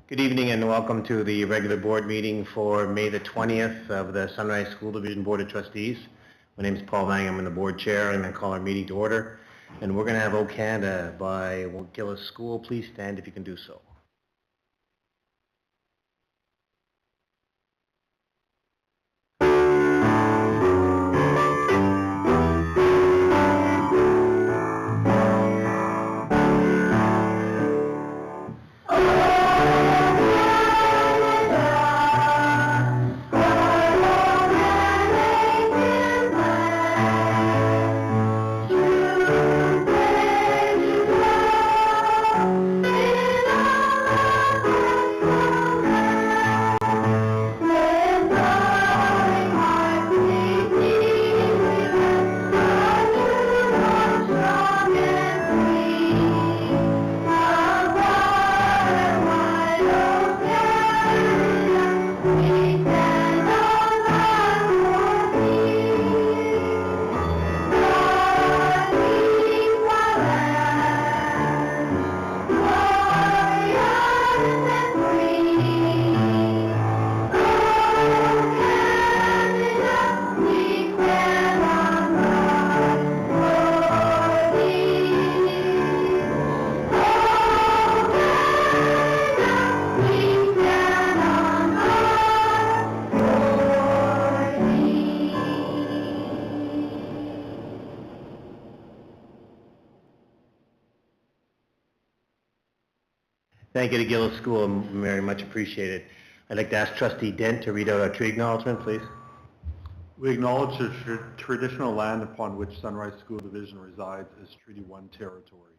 Good evening and welcome to the regular board meeting for May the 20th of the Sunrise School Division Board of Trustees. My name is Paul Mangum, I'm the board chair. I'm going to call our meeting to order. And we're going to have O Canada by Gillis School. Please stand if you can do so. Thank you to Gillis School, very much appreciated. I'd like to ask Trustee Dent to read out our tree acknowledgement, please. We acknowledge the traditional land upon which Sunrise School Division resides as Treaty 1 territory.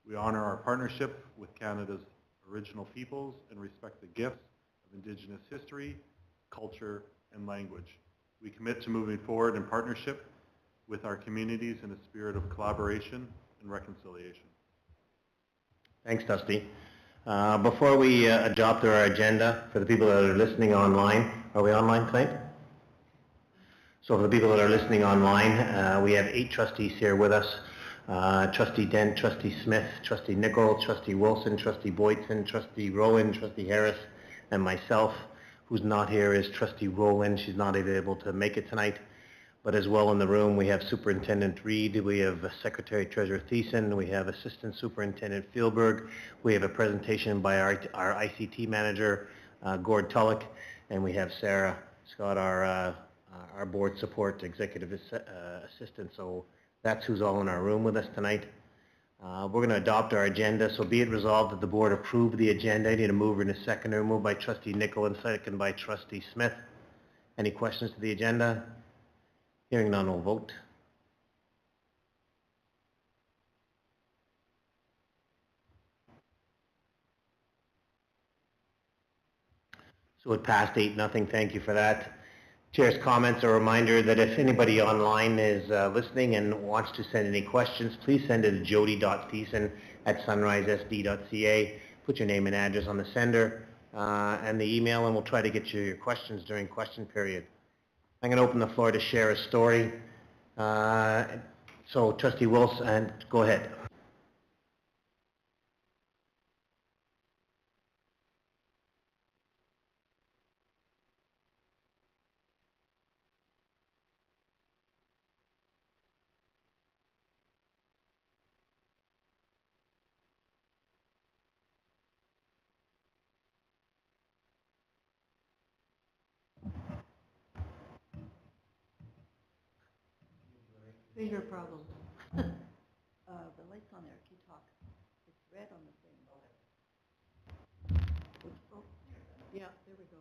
We honor our partnership with Canada's original peoples and respect the gifts of Indigenous history, culture, and language. We commit to moving forward in partnership with our communities in a spirit of collaboration and reconciliation. Thanks, Trustee. Before we adopt our agenda, for the people that are listening online, are we online tonight? So for the people that are listening online, we have 8 trustees here with us. Trustee Dent, Trustee Smith, Trustee Nicol, Trustee Wilson, Trustee Boyton, Trustee Rowan, Trustee Harris, and myself. Who's not here is Trustee Rowland. She's not able to make it tonight. But as well in the room, we have Superintendent Reed, we have Secretary Treasurer Thiessen, we have Assistant Superintendent Fieldberg, we have a presentation by our ICT manager, Gord Tulloch, and we have Sarah Scott, our board support executive assistant. So that's who's all in our room with us tonight. We're going to adopt our agenda, so be it resolved that the board approve the agenda. I need a mover and a seconder. Moved by Trustee Nicol and second by Trustee Smith. Any questions to the agenda? Hearing none, we'll vote. So it passed 8-0. Thank you for that. Chair's comments, a reminder that if anybody online is listening and wants to send any questions, please send it to jody.thiessen@sunrisesd.ca. Put your name and address on the sender and the email, and we'll try to get you your questions during question period. I'm going to open the floor to share a story. So Trustee Wilson, go ahead. Finger problems. The light's on there. Can you talk? It's red on the thing. Oh, yeah, there we go.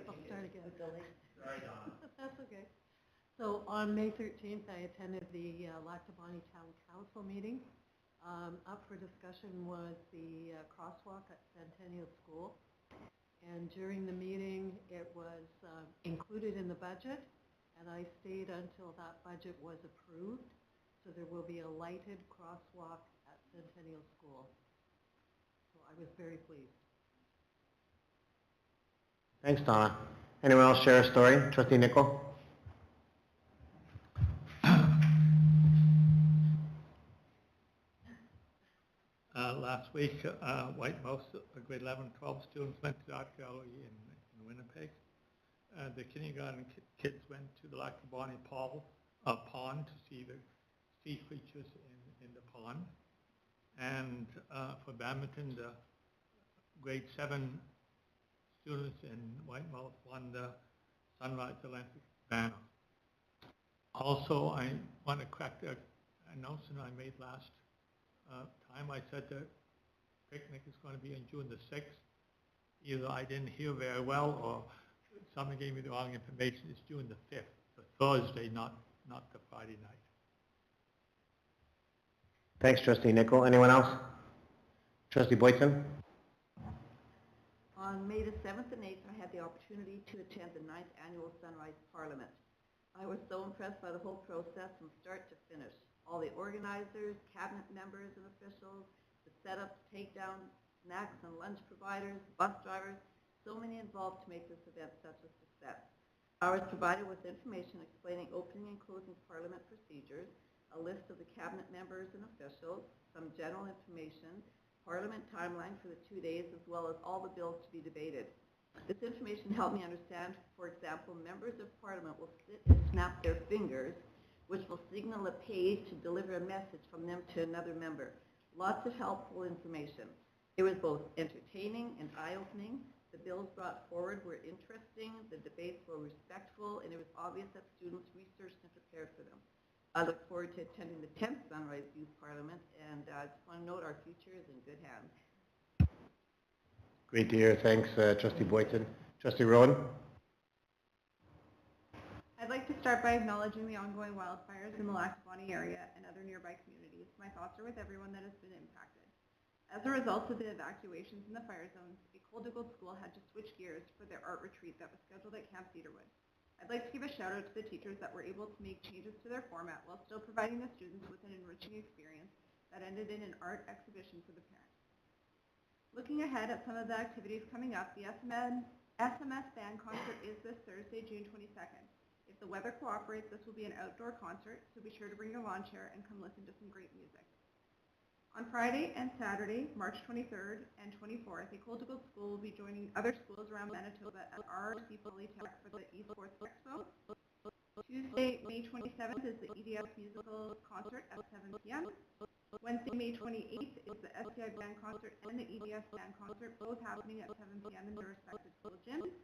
I'll start again. That's okay. So on May 13th, I attended the Lactabani Town Council meeting. Up for discussion was the crosswalk at Centennial School. And during the meeting, it was included in the budget. And I stayed until that budget was approved. So there will be a lighted crosswalk at Centennial School. So I was very pleased. Thanks, Donna. Anyone else share a story? Trustee Nicol? Last week, White Mouse, grade 11 and 12 students went to the art gallery in Winnipeg. The kindergarten kids went to the Lactabani pond to see the sea creatures in the pond. And for badminton, the grade 7 students in White Mouse won the Sunrise Olympic banner. Also, I want to correct the announcement I made last time. I said the picnic is going to be on June the 6th. Either I didn't hear very well or someone gave me the wrong information. It's June the 5th, the Thursday, not the Friday night. Thanks, Trustee Nicol. Anyone else? Trustee Boyton? On May the 7th and 8th, I had the opportunity to attend the 9th Annual Sunrise Parliament. I was so impressed by the whole process from start to finish. All the organizers, cabinet members and officials, the setups, takedowns, snacks and lunch providers, bus drivers, so many involved to make this event such a success. I was provided with information explaining opening and closing Parliament procedures, a list of the cabinet members and officials, some general information, Parliament timeline for the 2 days, as well as all the bills to be debated. This information helped me understand, for example, members of Parliament will sit and snap their fingers, which will signal a page to deliver a message from them to another member. Lots of helpful information. It was both entertaining and eye-opening. The bills brought forward were interesting, the debates were respectful, and it was obvious that students researched and prepared for them. I look forward to attending the 10th Sunrise Youth Parliament, and I just want to note our future is in good hands. Great to hear. Thanks, Trustee Boyton. Trustee Rowan? I'd like to start by acknowledging the ongoing wildfires in the Lactabani area and other nearby communities. My thoughts are with everyone that has been impacted. As a result of the evacuations in the fire zones, École de Gaulle School had to switch gears for their art retreat that was scheduled at Camp Cedarwood. I'd like to give a shout out to the teachers that were able to make changes to their format while still providing the students with an enriching experience that ended in an art exhibition for the parents. Looking ahead at some of the activities coming up, the SMS band concert is this Thursday, June 22nd. If the weather cooperates, this will be an outdoor concert, so be sure to bring your lawn chair and come listen to some great music. On Friday and Saturday, March 23rd and 24th, École de Gaulle School will be joining other schools around Manitoba at RRC Polytech for the Esports Expo. Tuesday, May 27th is the EDS musical concert at 7 p.m. Wednesday, May 28th is the SCI band concert and the EDS band concert, both happening at 7 p.m. in their respective school gyms.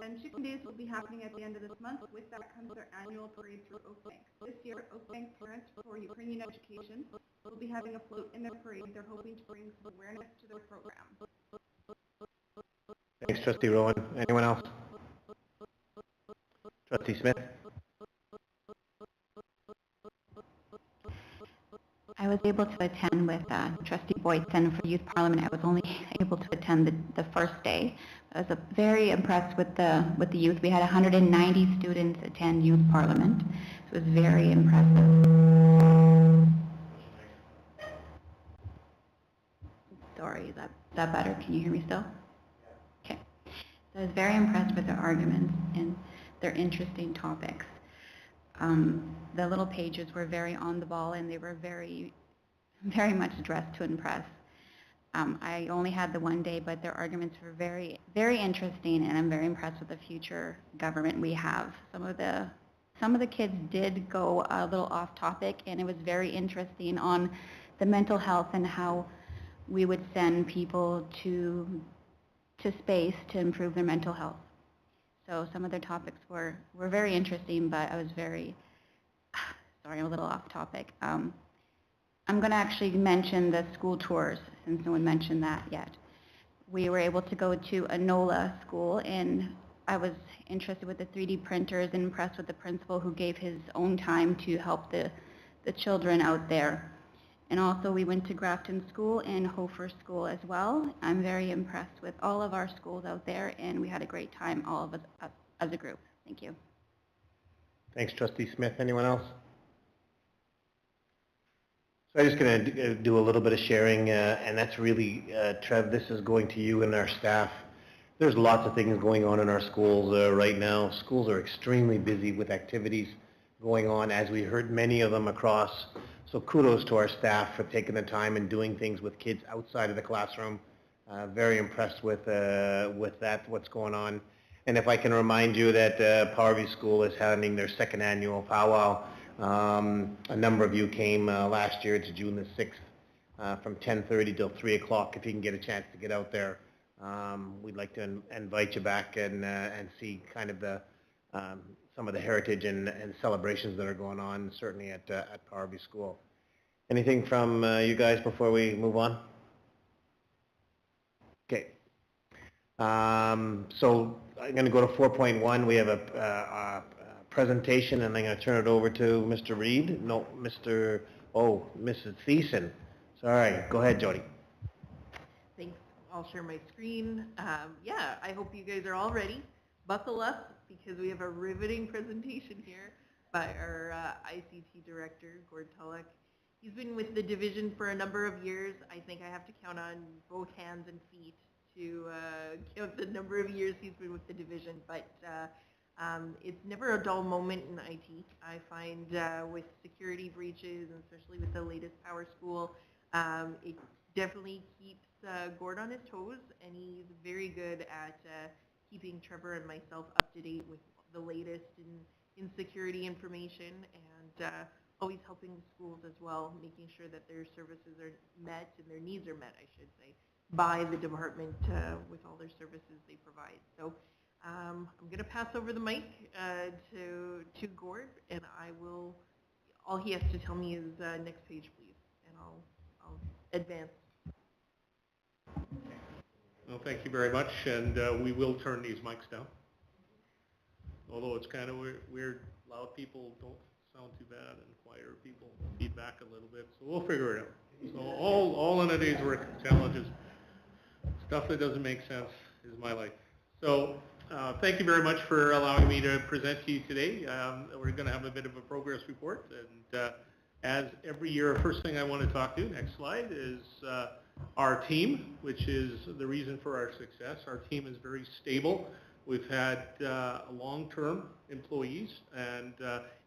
And Chicken Days will be happening at the end of this month. With that comes their annual parade through Oakbank. This year, Oakbank Parents for Ukrainian Education will be having a float in their parade. They're hoping to bring some awareness to their program. Thanks, Trustee Rowan. Anyone else? Trustee Smith? I was able to attend with Trustee Boyton for Youth Parliament. I was only able to attend the first day. I was very impressed with the youth. We had 190 students attend Youth Parliament. So it was very impressive. Sorry, is that better? Can you hear me still? Okay. So I was very impressed with their arguments and their interesting topics. The little pages were very on the ball, and they were very, very much dressed to impress. I only had the 1 day, but their arguments were very, very interesting, and I'm very impressed with the future government we have. Some of the kids did go a little off topic, and it was very interesting on the mental health and how we would send people to space to improve their mental health. So some of their topics were very interesting, but I was very, sorry, I'm a little off topic. I'm going to actually mention the school tours, since no one mentioned that yet. We were able to go to Enola School, and I was interested with the 3D printers and impressed with the principal who gave his own time to help the children out there. And also we went to Grafton School and Hofer School as well. I'm very impressed with all of our schools out there, and we had a great time, all of us as a group. Thank you. Thanks, Trustee Smith. Anyone else? So I'm just going to do a little bit of sharing, and that's really, Trev, this is going to you and our staff. There's lots of things going on in our schools right now. Schools are extremely busy with activities going on, as we heard many of them across So kudos to our staff for taking the time and doing things with kids outside of the classroom. Very impressed with that, what's going on. And if I can remind you that Powerview School is having their second annual powwow. A number of you came last year. It's June the 6th from 10:30 till 3 o'clock. If you can get a chance to get out there, we'd like to invite you back and see kind of the some of the heritage and celebrations that are going on, certainly at Powerview School. Anything from you guys before we move on? Okay. So I'm going to go to 4.1. We have a presentation, and I'm going to turn it over to Mr. Reed. No, Mrs. Thiessen. Sorry. Go ahead, Jody. Thanks. I'll share my screen. Yeah, I hope you guys are all ready. Buckle up, because we have a riveting presentation here by our ICT director, Gord Tulloch. He's been with the division for a number of years. I think I have to count on both hands and feet to count the number of years he's been with the division, but it's never a dull moment in IT. I find with security breaches, and especially with the latest Power School, it definitely keeps Gord on his toes, and he's very good at keeping Trevor and myself up to date with the latest in security information, and always helping the schools as well, making sure that their services are met and their needs are met, I should say, by the department with all their services they provide. So I'm going to pass over the mic to Gord, and all he has to tell me is next page, please, and I'll advance. Well, thank you very much, and we will turn these mics down. Although it's kind of weird, loud people don't sound too bad, and quieter people feedback a little bit, so we'll figure it out. So all in a day's work challenges. Stuff that doesn't make sense is my life. So thank you very much for allowing me to present to you today. We're going to have a bit of a progress report, and as every year, first thing I want to talk to, next slide, is our team, which is the reason for our success. Our team is very stable. We've had long-term employees, and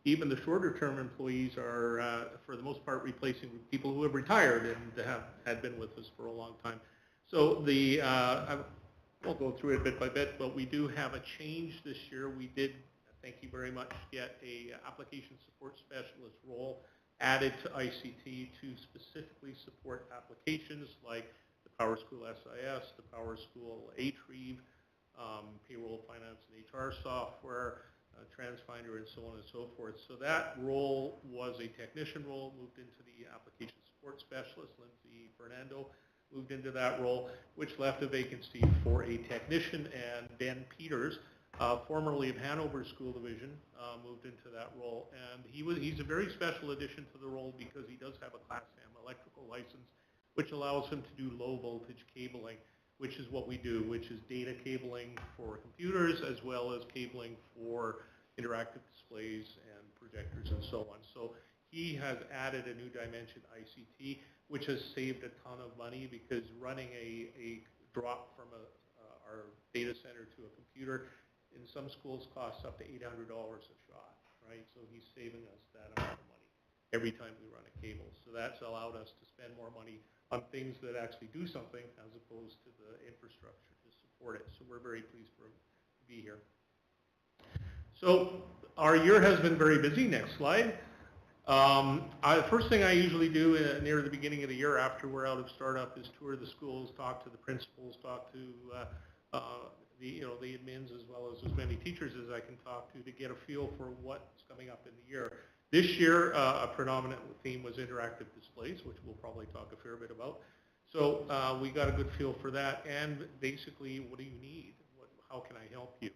even the shorter-term employees are, for the most part, replacing people who have retired and had been with us for a long time. So I won't go through it bit by bit, but we do have a change this year. We did, thank you very much, get a application support specialist role added to ICT to specifically support applications like the Power School SIS, the Power School HREEV, payroll, finance, and HR software, TransFinder, and so on and so forth. So that role was a technician role, moved into the application support specialist. Lindsay Fernando moved into that role, which left a vacancy for a technician, and Ben Peters, formerly of Hanover School Division, moved into that role. And he's a very special addition to the role because he does have a Class M electrical license, which allows him to do low voltage cabling, which is what we do, which is data cabling for computers as well as cabling for interactive displays and projectors and so on. So he has added a new dimension, ICT, which has saved a ton of money because running a drop from our data center to a computer in some schools costs up to $800 a shot, right? So he's saving us that amount of money every time we run a cable. So that's allowed us to spend more money on things that actually do something as opposed to the infrastructure to support it. So we're very pleased to be here. So our year has been very busy. Next slide. The first thing I usually do near the beginning of the year after we're out of startup is tour the schools, talk to the principals, talk to the admins as well as many teachers as I can talk to get a feel for what's coming up in the year. This year, a predominant theme was interactive displays, which we'll probably talk a fair bit about. So we got a good feel for that, and basically, what do you need? How can I help you?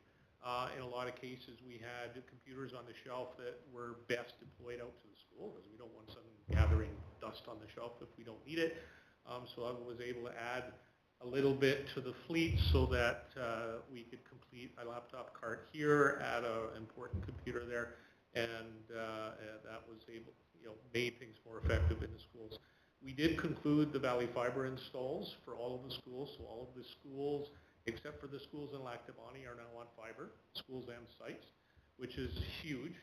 In a lot of cases, we had computers on the shelf that were best deployed out to the school, because we don't want some gathering dust on the shelf if we don't need it. So I was able to add a little bit to the fleet so that we could complete my laptop cart here, add an important computer there, and that was able, made things more effective in the schools. We did conclude the Valley Fiber installs for all of the schools, so all of the schools, except for the schools in Lac Du Bonnet, are now on fiber, schools and sites, which is huge.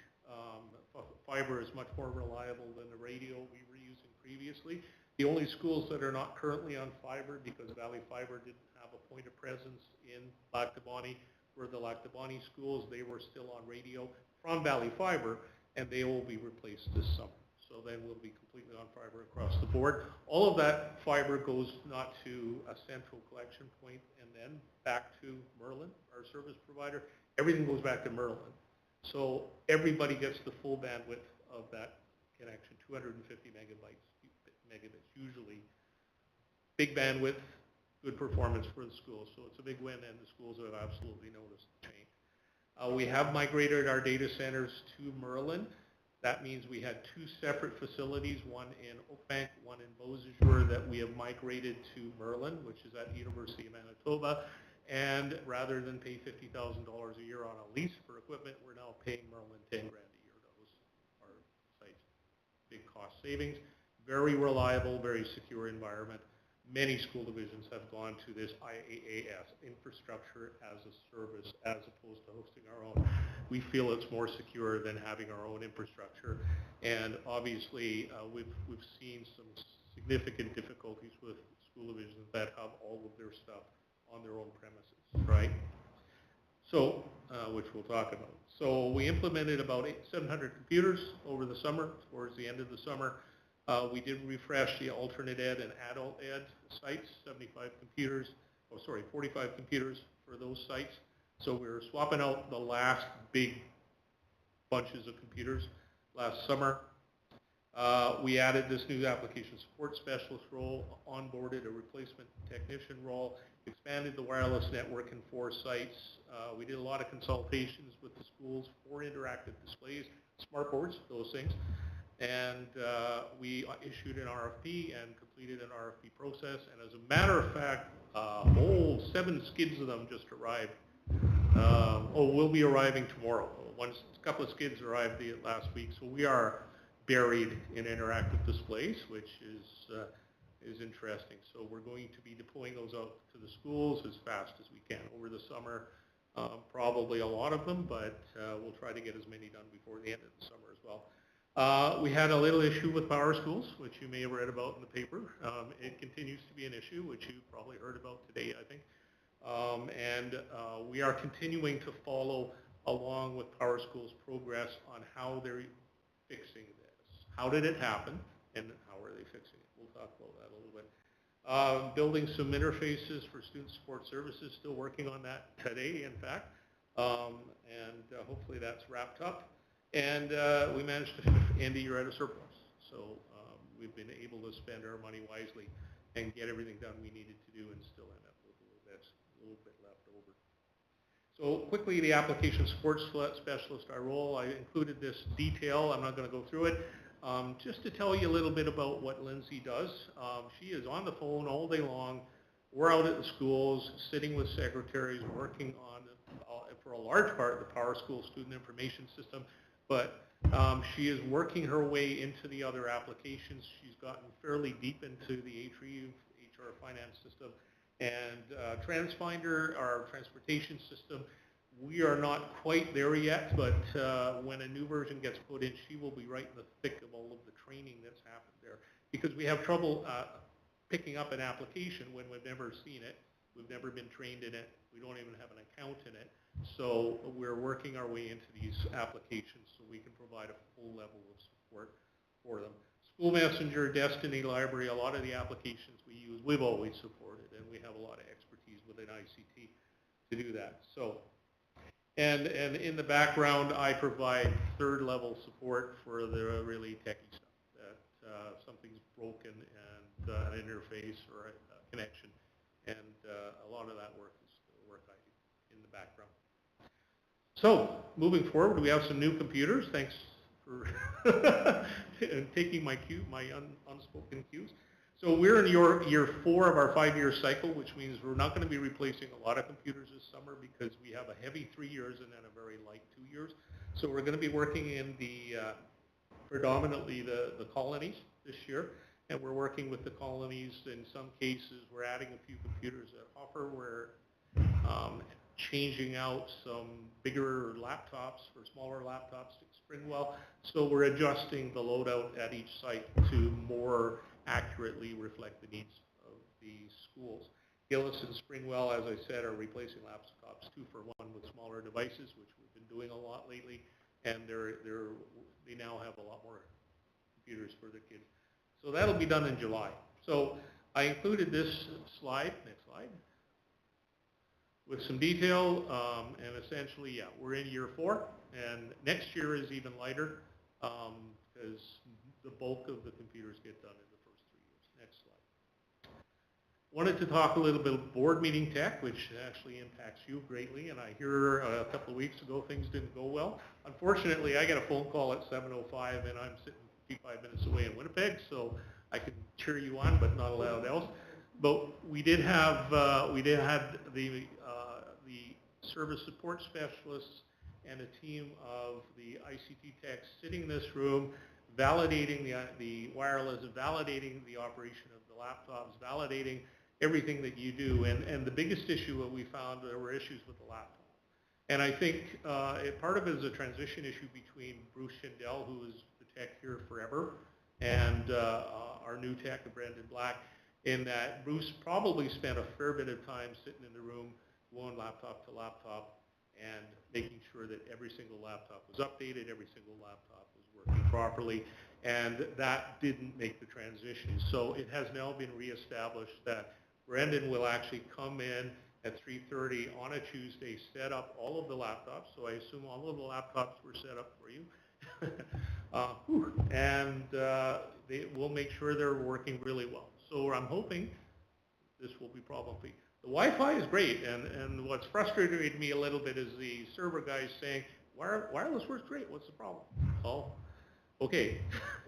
Fiber is much more reliable than the radio we were using previously. The only schools that are not currently on fiber, because Valley Fiber didn't have a point of presence in Lac du Bonnet, were the Lac du Bonnet schools. They were still on radio from Valley Fiber, and they will be replaced this summer. So then we'll be completely on fiber across the board. All of that fiber goes not to a central collection point and then back to Merlin, our service provider. Everything goes back to Merlin. So everybody gets the full bandwidth of that connection, 250 megabits usually. Big bandwidth, good performance for the schools. So it's a big win, and the schools have absolutely noticed the change. We have migrated our data centers to Merlin. That means we had two separate facilities, one in Oakbank, one in Beausejour, that we have migrated to Merlin, which is at the University of Manitoba. And rather than pay $50,000 a year on a lease for equipment, we're now paying Merlin $10,000 a year. Those are sites. Big cost savings. Very reliable, very secure environment. Many school divisions have gone to this IaaS, infrastructure as a service, as opposed to hosting our own. We feel it's more secure than having our own infrastructure. And obviously, we've seen some significant difficulties with school divisions that have all of their stuff on their own premises, right? So, which we'll talk about. So we implemented about 700 computers over the summer, towards the end of the summer. We did refresh the alternate ed and adult ed sites, 75 computers, 45 computers for those sites. So we were swapping out the last big bunches of computers last summer. We added this new application support specialist role, onboarded a replacement technician role, expanded the wireless network in 4 sites. We did a lot of consultations with the schools for interactive displays, smart boards, those things. And we issued an RFP and completed an RFP process. And as a matter of fact, 7 skids of them just arrived. Will be arriving tomorrow. A couple of skids arrived last week. So we are buried in interactive displays, which is interesting. So we're going to be deploying those out to the schools as fast as we can over the summer. Probably a lot of them, but we'll try to get as many done before the end of the summer as well. We had a little issue with Power Schools, which you may have read about in the paper. It continues to be an issue, which you probably heard about today, I think. We are continuing to follow along with Power Schools' progress on how they're fixing this. How did it happen, and how are they fixing it? We'll talk about that a little bit. Building some interfaces for student support services, still working on that today, in fact. Hopefully that's wrapped up. And we managed to end the year at a surplus. So we've been able to spend our money wisely and get everything done we needed to do and still end up with a little bit left over. So quickly, the application support specialist, our role, I included this detail. I'm not going to go through it. Just to tell you a little bit about what Lindsay does. She is on the phone all day long. We're out at the schools, sitting with secretaries, working on, for a large part, the Power School Student Information System. But she is working her way into the other applications. She's gotten fairly deep into the Atrieve HR finance system. And TransFinder, our transportation system, we are not quite there yet, but when a new version gets put in, she will be right in the thick of all of the training that's happened there. Because we have trouble picking up an application when we've never seen it. We've never been trained in it. We don't even have an account in it. So we're working our way into these applications so we can provide a full level of support for them. School Messenger, Destiny Library, a lot of the applications we use, we've always supported, and we have a lot of expertise within ICT to do that. So, and in the background, I provide third-level support for the really techie stuff, that something's broken and an interface or a connection, and a lot of that work is the work I do in the background. So, moving forward, we have some new computers. Thanks for taking my unspoken cues. So we're in year 4 of our 5-year cycle, which means we're not going to be replacing a lot of computers this summer because we have a heavy 3 years and then a very light 2 years. So we're going to be working in the predominantly the colonies this year, and we're working with the colonies. In some cases, we're adding a few computers at Hoffer, where changing out some bigger laptops for smaller laptops to Springwell. So we're adjusting the loadout at each site to more accurately reflect the needs of the schools. Gillis and Springwell, as I said, are replacing laptops 2-for-1 with smaller devices, which we've been doing a lot lately, and they now have a lot more computers for their kids. So that'll be done in July. So I included this slide, next slide, with some detail, and essentially, yeah, we're in year 4, and next year is even lighter, because the bulk of the computers get done in the first 3 years. Next slide. Wanted to talk a little bit of board meeting tech, which actually impacts you greatly, and I hear a couple of weeks ago things didn't go well. Unfortunately, I got a phone call at 7:05, and I'm sitting 55 minutes away in Winnipeg, so I can cheer you on, but not allowed else. But we did have the service support specialists and a team of the ICT techs sitting in this room, validating the wireless, validating the operation of the laptops, validating everything that you do. And the biggest issue that we found, there were issues with the laptop. And I think part of it is a transition issue between Bruce Schindel, who was the tech here forever, and our new tech, Brendan Black, in that Bruce probably spent a fair bit of time sitting in the room, going laptop to laptop, and making sure that every single laptop was updated, every single laptop was working properly, and that didn't make the transition. So it has now been reestablished that Brendan will actually come in at 3:30 on a Tuesday, set up all of the laptops. So I assume all of the laptops were set up for you. And we'll make sure they're working really well. So I'm hoping this will be problem-free. The Wi-Fi is great, and what's frustrated me a little bit is the server guys saying, wireless works great, what's the problem? Oh, okay,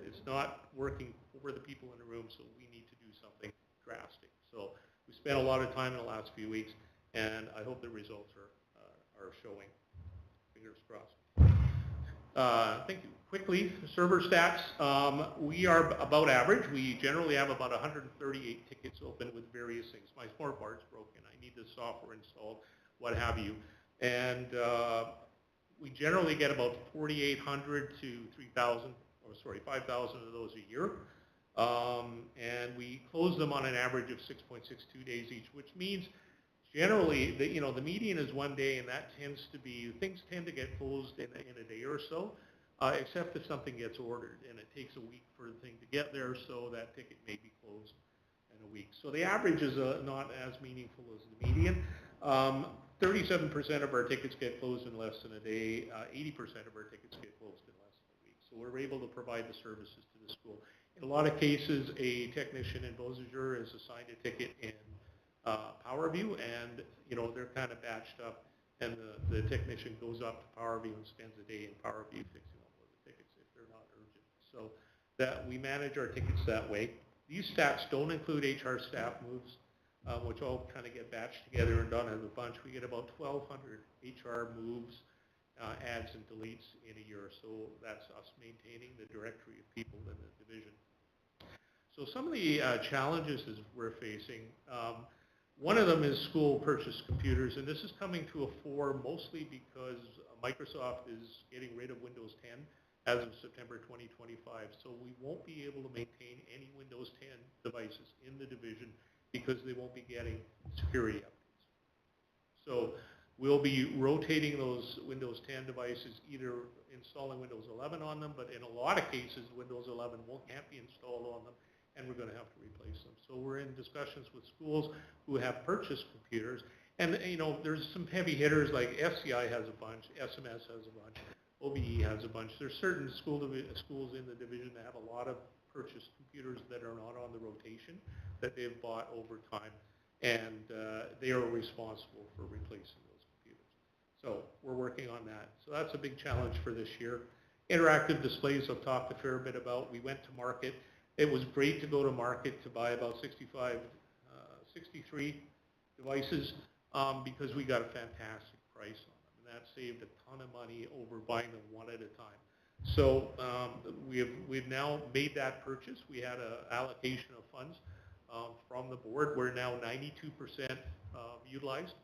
it's not working for the people in the room, so we need to do something drastic. So we spent a lot of time in the last few weeks, and I hope the results are showing. Fingers crossed. Thank you. Quickly, server stats. We are about average. We generally have about 138 tickets open with various things. My smart board's broken. I need the software installed, what have you. And we generally get about 4,800 to 3,000, or sorry, 5,000 of those a year. And we close them on an average of 6.62 days each, which means generally, the median is 1 day, and that tends to be, things tend to get closed in a day or so, except if something gets ordered, and it takes a week for the thing to get there, so that ticket may be closed in a week. So the average is not as meaningful as the median. 37% of our tickets get closed in less than a day. 80% of our tickets get closed in less than a week. So we're able to provide the services to the school. In a lot of cases, a technician in Beausejour is assigned a ticket in PowerView, and they're kind of batched up, and the technician goes up to PowerView and spends a day in PowerView fixing all of the tickets if they're not urgent. So that we manage our tickets that way. These stats don't include HR staff moves, which all kind of get batched together and done as a bunch. We get about 1,200 HR moves, adds and deletes in a year. So that's us maintaining the directory of people in the division. So some of the challenges that we're facing, one of them is school purchase computers, and this is coming to a fore mostly because Microsoft is getting rid of Windows 10 as of September 2025. So we won't be able to maintain any Windows 10 devices in the division because they won't be getting security updates. So we'll be rotating those Windows 10 devices, either installing Windows 11 on them, but in a lot of cases, Windows 11 can't be installed on them, and we're going to have to replace them. So we're in discussions with schools who have purchased computers, and there's some heavy hitters like SCI has a bunch, SMS has a bunch, OBE has a bunch. There's certain schools in the division that have a lot of purchased computers that are not on the rotation that they've bought over time, and they are responsible for replacing those computers. So we're working on that. So that's a big challenge for this year. Interactive displays I've talked a fair bit about. We went to market. It was great to go to market to buy about 63 devices because we got a fantastic price on them, and that saved a ton of money over buying them one at a time. So we've now made that purchase. We had an allocation of funds from the board. We're now 92% utilized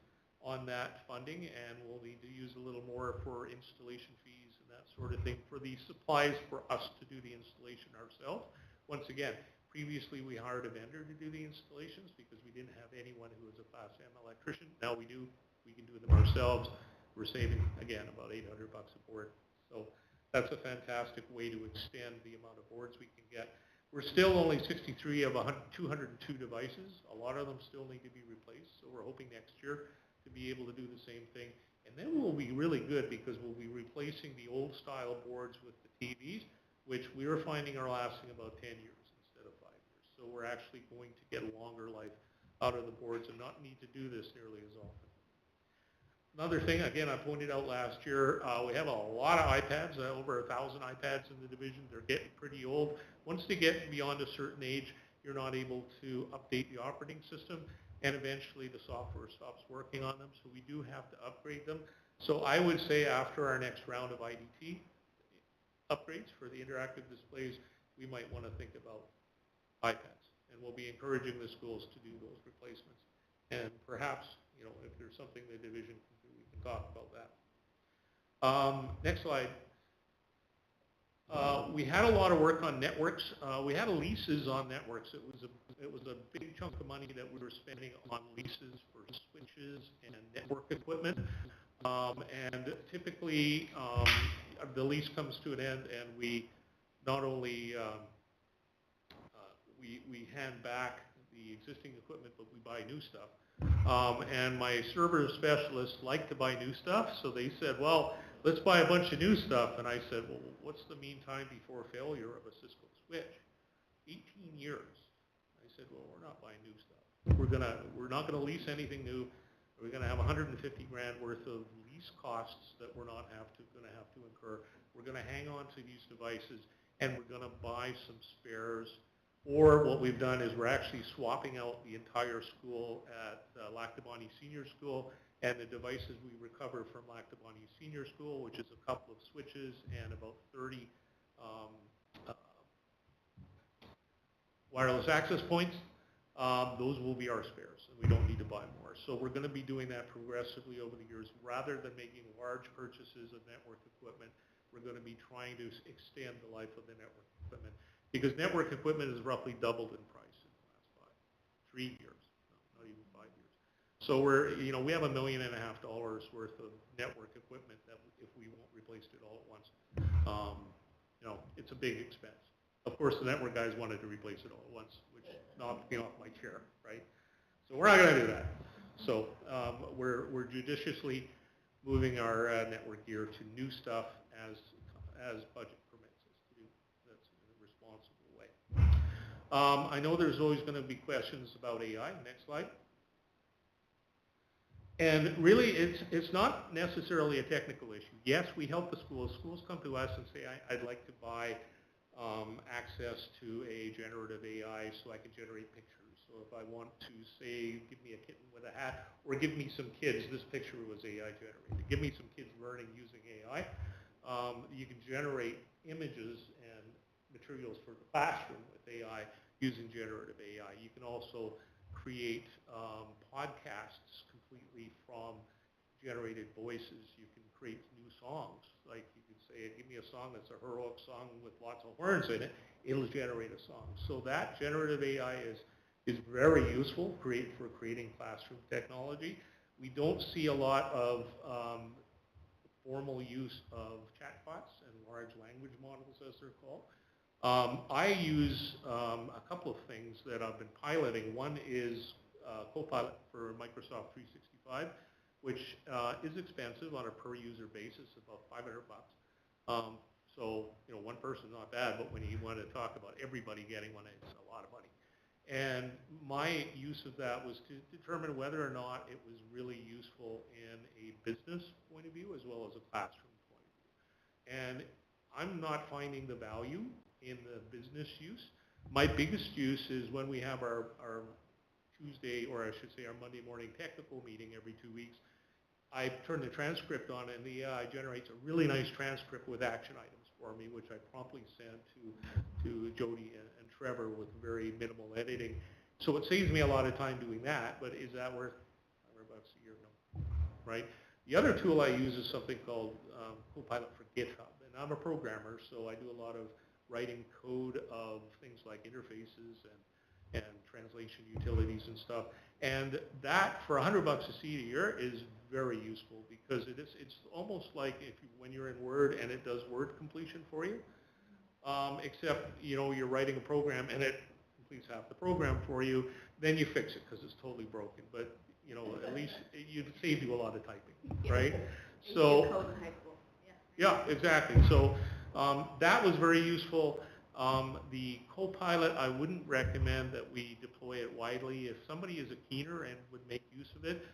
on that funding, and we'll need to use a little more for installation fees and that sort of thing for the supplies for us to do the installation ourselves. Once again, previously we hired a vendor to do the installations because we didn't have anyone who was a Class M electrician. Now we do. We can do them ourselves. We're saving, again, about $800 a board. So that's a fantastic way to extend the amount of boards we can get. We're still only 63 of 202 devices. A lot of them still need to be replaced. So we're hoping next year to be able to do the same thing. And then we'll be really good because we'll be replacing the old style boards with the TVs, which we are finding are lasting about 10 years instead of 5 years. So we're actually going to get a longer life out of the boards and not need to do this nearly as often. Another thing, again, I pointed out last year, we have a lot of iPads, over 1,000 iPads in the division. They're getting pretty old. Once they get beyond a certain age, you're not able to update the operating system, and eventually the software stops working on them, so we do have to upgrade them. So I would say after our next round of IDT upgrades for the interactive displays, we might want to think about iPads, and we'll be encouraging the schools to do those replacements. And perhaps, you know, if there's something the division can do, we can talk about that. Next slide. We had a lot of work on networks. We had leases on networks. It was a big chunk of money that we were spending on leases for switches and network equipment. And typically, the lease comes to an end, and we not only we hand back the existing equipment, but we buy new stuff. And my server specialists like to buy new stuff, so they said, well, let's buy a bunch of new stuff. And I said, well, what's the mean time before failure of a Cisco switch? 18 years. I said, well, we're not buying new stuff. We're not gonna lease anything new. We're gonna have 150 grand worth of lease costs that we're not gonna have to incur. We're gonna hang on to these devices, and we're gonna buy some spares. Or what we've done is we're actually swapping out the entire school at Lac Du Bonte Senior School, and the devices we recover from Lac Du Bonte Senior School, which is a couple of switches and about 30 wireless access points, those will be our spares, and we don't need to buy more. So we're going to be doing that progressively over the years. Rather than making large purchases of network equipment, we're going to be trying to extend the life of the network equipment, because network equipment has roughly doubled in price in the last 3 years, not even 5 years. So we have $1.5 million worth of network equipment that if we won't replace it all at once, it's a big expense. Of course, the network guys wanted to replace it all at once, which knocked me off my chair, right? So we're not going to do that. So we're judiciously moving our network gear to new stuff as budget permits us to do. That's in a responsible way. I know there's always going to be questions about AI. Next slide. And really, it's not necessarily a technical issue. Yes, we help the schools. Schools come to us and say, I'd like to buy access to a generative AI so I can generate pictures. So if I want to say, give me a kitten with a hat, or give me some kids, this picture was AI generated. Give me some kids learning using AI. You can generate images and materials for the classroom with AI using generative AI. You can also create podcasts completely from generated voices. You can create new songs. Like you could say, give me a song that's a heroic song with lots of horns in it. It'll generate a song. So that generative AI is very useful for creating classroom technology. We don't see a lot of formal use of chatbots and large language models, as they're called. I use a couple of things that I've been piloting. One is Copilot for Microsoft 365, which is expensive on a per user basis, about $500. So one person's not bad, but when you want to talk about everybody getting one, it's a lot of money. And my use of that was to determine whether or not it was really useful in a business point of view as well as a classroom point of view. And I'm not finding the value in the business use. My biggest use is when we have our Tuesday, or I should say our Monday morning technical meeting every 2 weeks. I turn the transcript on, and the AI generates a really nice transcript with action items for me, which I promptly send to Jody and Trevor with very minimal editing. So it saves me a lot of time doing that, but is that worth $500 a year? No. right? The other tool I use is something called Copilot for GitHub. And I'm a programmer, so I do a lot of writing code of things like interfaces and translation utilities and stuff. And that, for $100 a seat a year, is very useful because it's almost like when you're in Word and it does word completion for you, except you're writing a program and it completes half the program for you, then you fix it because it's totally broken. But at least it saves you a lot of typing, right? So Code in high school. yeah, exactly. So that was very useful. The Copilot, I wouldn't recommend that we deploy it widely. If somebody is a keener and would make use of it,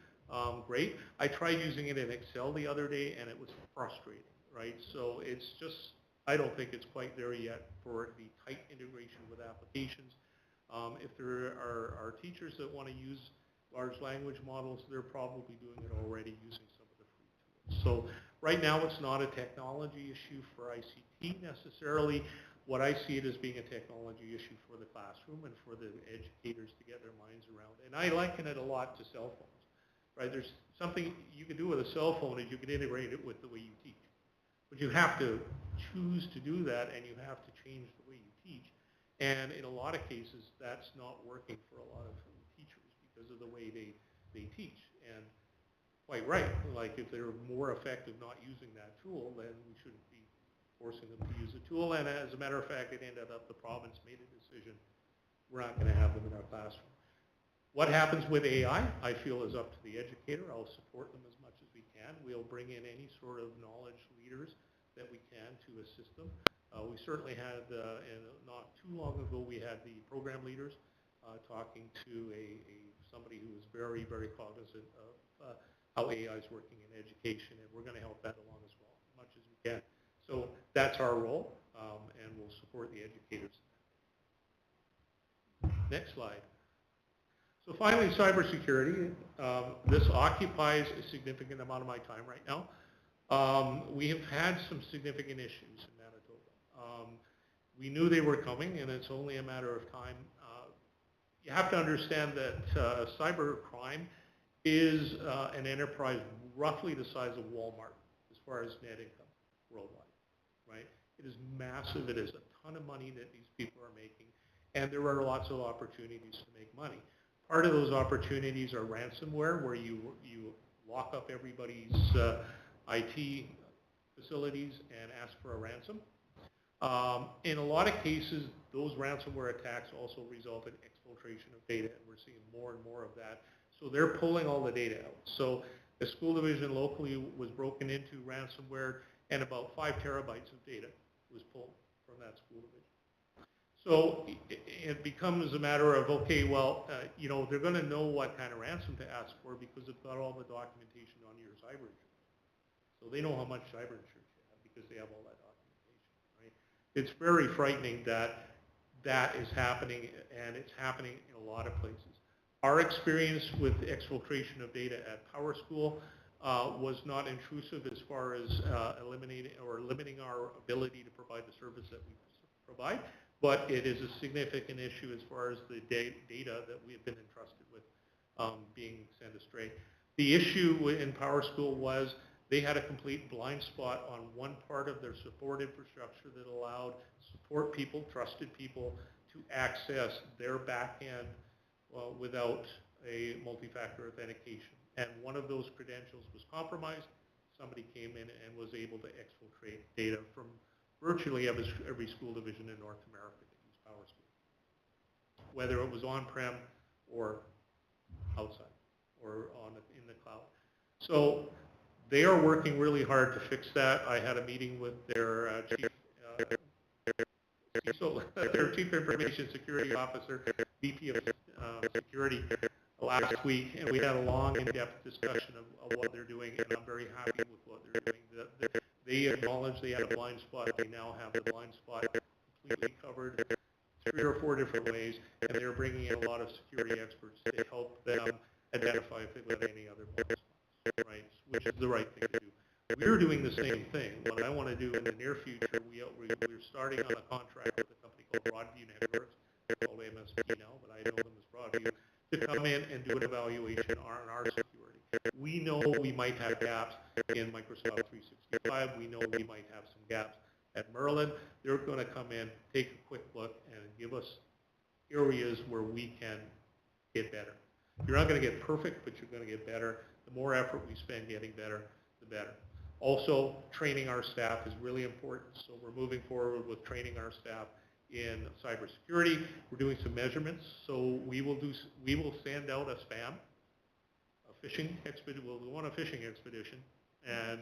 great. I tried using it in Excel the other day, and it was frustrating, right? So it's just, I don't think it's quite there yet for the tight integration with applications. If there are teachers that want to use large language models, they're probably doing it already using some of the free tools. So right now, it's not a technology issue for ICT necessarily. What I see it as being a technology issue for the classroom and for the educators to get their minds around. And I liken it a lot to cell phones, right? There's something you can do with a cell phone is you can integrate it with the way you teach. But you have to choose to do that, and you have to change the way you teach. And in a lot of cases, that's not working for a lot of teachers because of the way they teach. And quite right, like if they're more effective not using that tool, then we shouldn't be forcing them to use the tool. And as a matter of fact, it ended up the province made a decision. We're not going to have them in our classroom. What happens with AI, I feel, is up to the educator. I'll support them as much as we can. We'll bring in any sort of knowledge leaders that we can to assist them. We certainly had, and not too long ago, we had the program leaders talking to somebody who is very, very cognizant of how AI is working in education, and we're going to help that along as well, as much as we can. So that's our role, and we'll support the educators. Next slide. So finally, cybersecurity. This occupies a significant amount of my time right now. We have had some significant issues in Manitoba. We knew they were coming, and it's only a matter of time. You have to understand that cyber crime is an enterprise roughly the size of Walmart as far as net income worldwide. Right? It is massive. It is a ton of money that these people are making, and there are lots of opportunities to make money. Part of those opportunities are ransomware, where you lock up everybody's IT facilities and ask for a ransom. In a lot of cases, those ransomware attacks also result in exfiltration of data, and we're seeing more and more of that. So they're pulling all the data out. So the school division locally was broken into ransomware, and about 5 terabytes of data was pulled from that school division. So it becomes a matter of, okay, well, they're going to know what kind of ransom to ask for because they've got all the documentation on your cyber insurance. So they know how much cyber insurance you have because they have all that documentation, right? It's very frightening that that is happening, and it's happening in a lot of places. Our experience with exfiltration of data at PowerSchool was not intrusive as far as eliminating or limiting our ability to provide the service that we provide, but it is a significant issue as far as the data that we have been entrusted with being sent astray. The issue in PowerSchool was they had a complete blind spot on one part of their support infrastructure that allowed support people, trusted people, to access their back end without a multi-factor authentication. And one of those credentials was compromised. Somebody came in and was able to exfiltrate data from virtually every school division in North America that used PowerSchool, whether it was on-prem or outside or in the cloud. So they are working really hard to fix that. I had a meeting with their Chief Information Security Officer, VP of Security, last week, and we had a long, in-depth discussion of what they're doing, and I'm very happy with what they're doing. They acknowledge they had a blind spot. They now have the blind spot completely covered 3 or 4 different ways, and they're bringing in a lot of security experts to help them identify if they have any other blind spots, right, which is the right thing to do. We're doing the same thing. What I want to do in the near future, we're starting on a contract with a company called Broadview Networks, called MSP now, but I know them as Broadview, to come in and do an evaluation on our security. We know we might have gaps in Microsoft 365. We know we might have some gaps at Merlin. They're going to come in, take a quick look, and give us areas where we can get better. You're not going to get perfect, but you're going to get better. The more effort we spend getting better, the better. Also, training our staff is really important, so we're moving forward with training our staff in cybersecurity. We're doing some measurements, so we will send out a spam, a phishing expedition. We'll go on a phishing expedition, and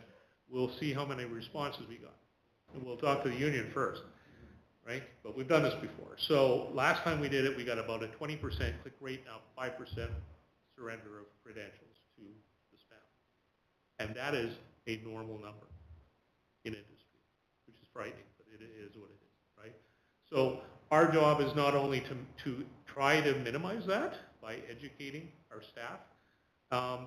we'll see how many responses we got. And we'll talk to the union first, right? But we've done this before. So last time we did it, we got about a 20% click rate, now 5% surrender of credentials to the spam. And that is a normal number in industry, which is frightening, but it is what it is, right? So our job is not only to try to minimize that by educating our staff,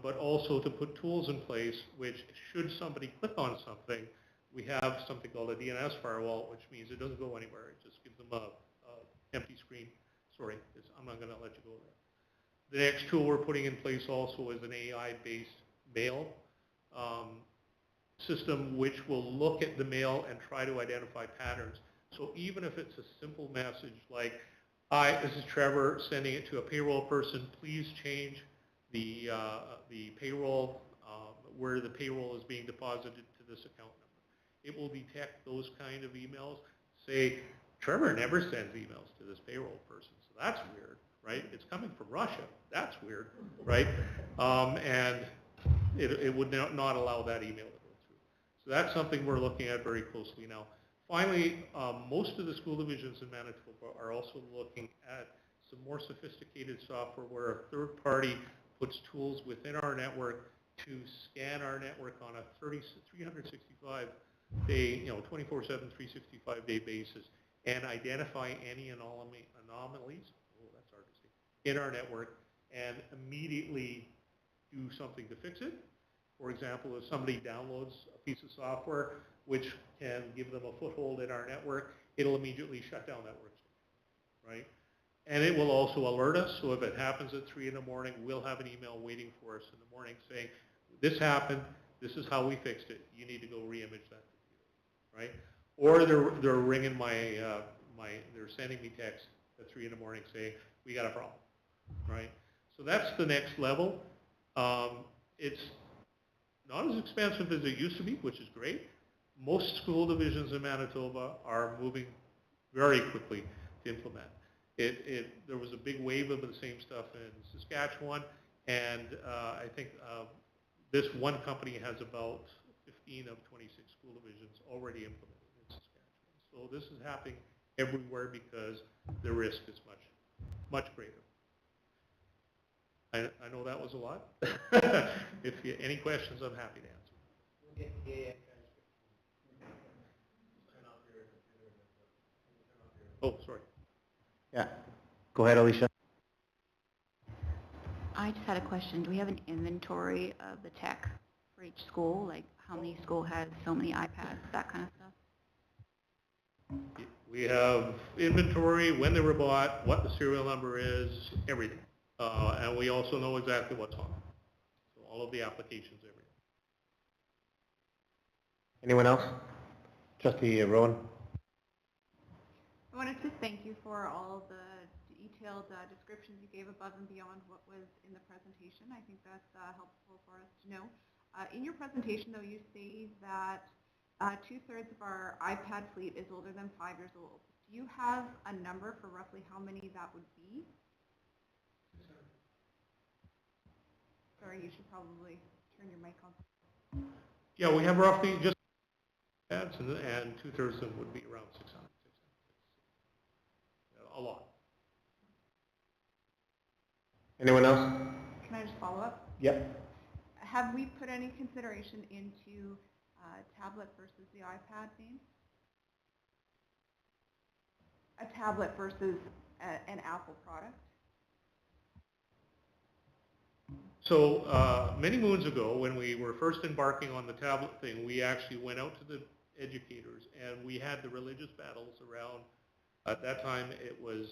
but also to put tools in place which, should somebody click on something, we have something called a DNS firewall, which means it doesn't go anywhere. It just gives them a empty screen. Sorry, I'm not going to let you go there. The next tool we're putting in place also is an AI-based mail system, which will look at the mail and try to identify patterns. So even if it's a simple message like, "Hi, this is Trevor sending it to a payroll person. Please change the payroll, where the payroll is being deposited to this account number." It will detect those kind of emails. Say, Trevor never sends emails to this payroll person, so that's weird, right? It's coming from Russia. That's weird, right? And it would not allow that email to go through. So that's something we're looking at very closely now. Finally, most of the school divisions in Manitoba are also looking at some more sophisticated software where a third party puts tools within our network to scan our network on a 365-day, 24/7, 365-day basis and identify any anomalies, that's hard to say, in our network and immediately do something to fix it. For example, if somebody downloads a piece of software which can give them a foothold in our network, it'll immediately shut down that workstation, right? And it will also alert us, so if it happens at 3 in the morning, we'll have an email waiting for us in the morning saying, this happened, this is how we fixed it, you need to go re-image that computer, right? Or they're ringing they're sending me text at 3 in the morning saying, we got a problem, right? So that's the next level. It's not as expensive as it used to be, which is great. Most school divisions in Manitoba are moving very quickly to implement. There was a big wave of the same stuff in Saskatchewan, and I think this one company has about 15 of 26 school divisions already implemented in Saskatchewan. So this is happening everywhere because the risk is much greater. I know that was a lot. If you any questions, I'm happy to answer. We'll get the AI transcript. Oh, sorry. Yeah. Go ahead, Alicia. I just had a question. Do we have an inventory of the tech for each school? Like how many school has so many iPads, that kind of stuff? We have inventory, when they were bought, what the serial number is, everything. And we also know exactly what's on it. So all of the applications, everything. Anyone else? Trustee Rowan. I wanted to thank you for all of the detailed descriptions you gave above and beyond what was in the presentation. I think that's helpful for us to know. In your presentation, though, you say that 2/3 of our iPad fleet is older than 5 years old. Do you have a number for roughly how many that would be? Sorry, you should probably turn your mic on. Yeah, we have roughly just ads, and 2/3 of them would be around 600. A lot. Anyone else? Can I just follow up? Yep. Have we put any consideration into tablet versus the iPad theme? A tablet versus an Apple product? So many moons ago, when we were first embarking on the tablet thing, we actually went out to the educators and we had the religious battles around. At that time, it was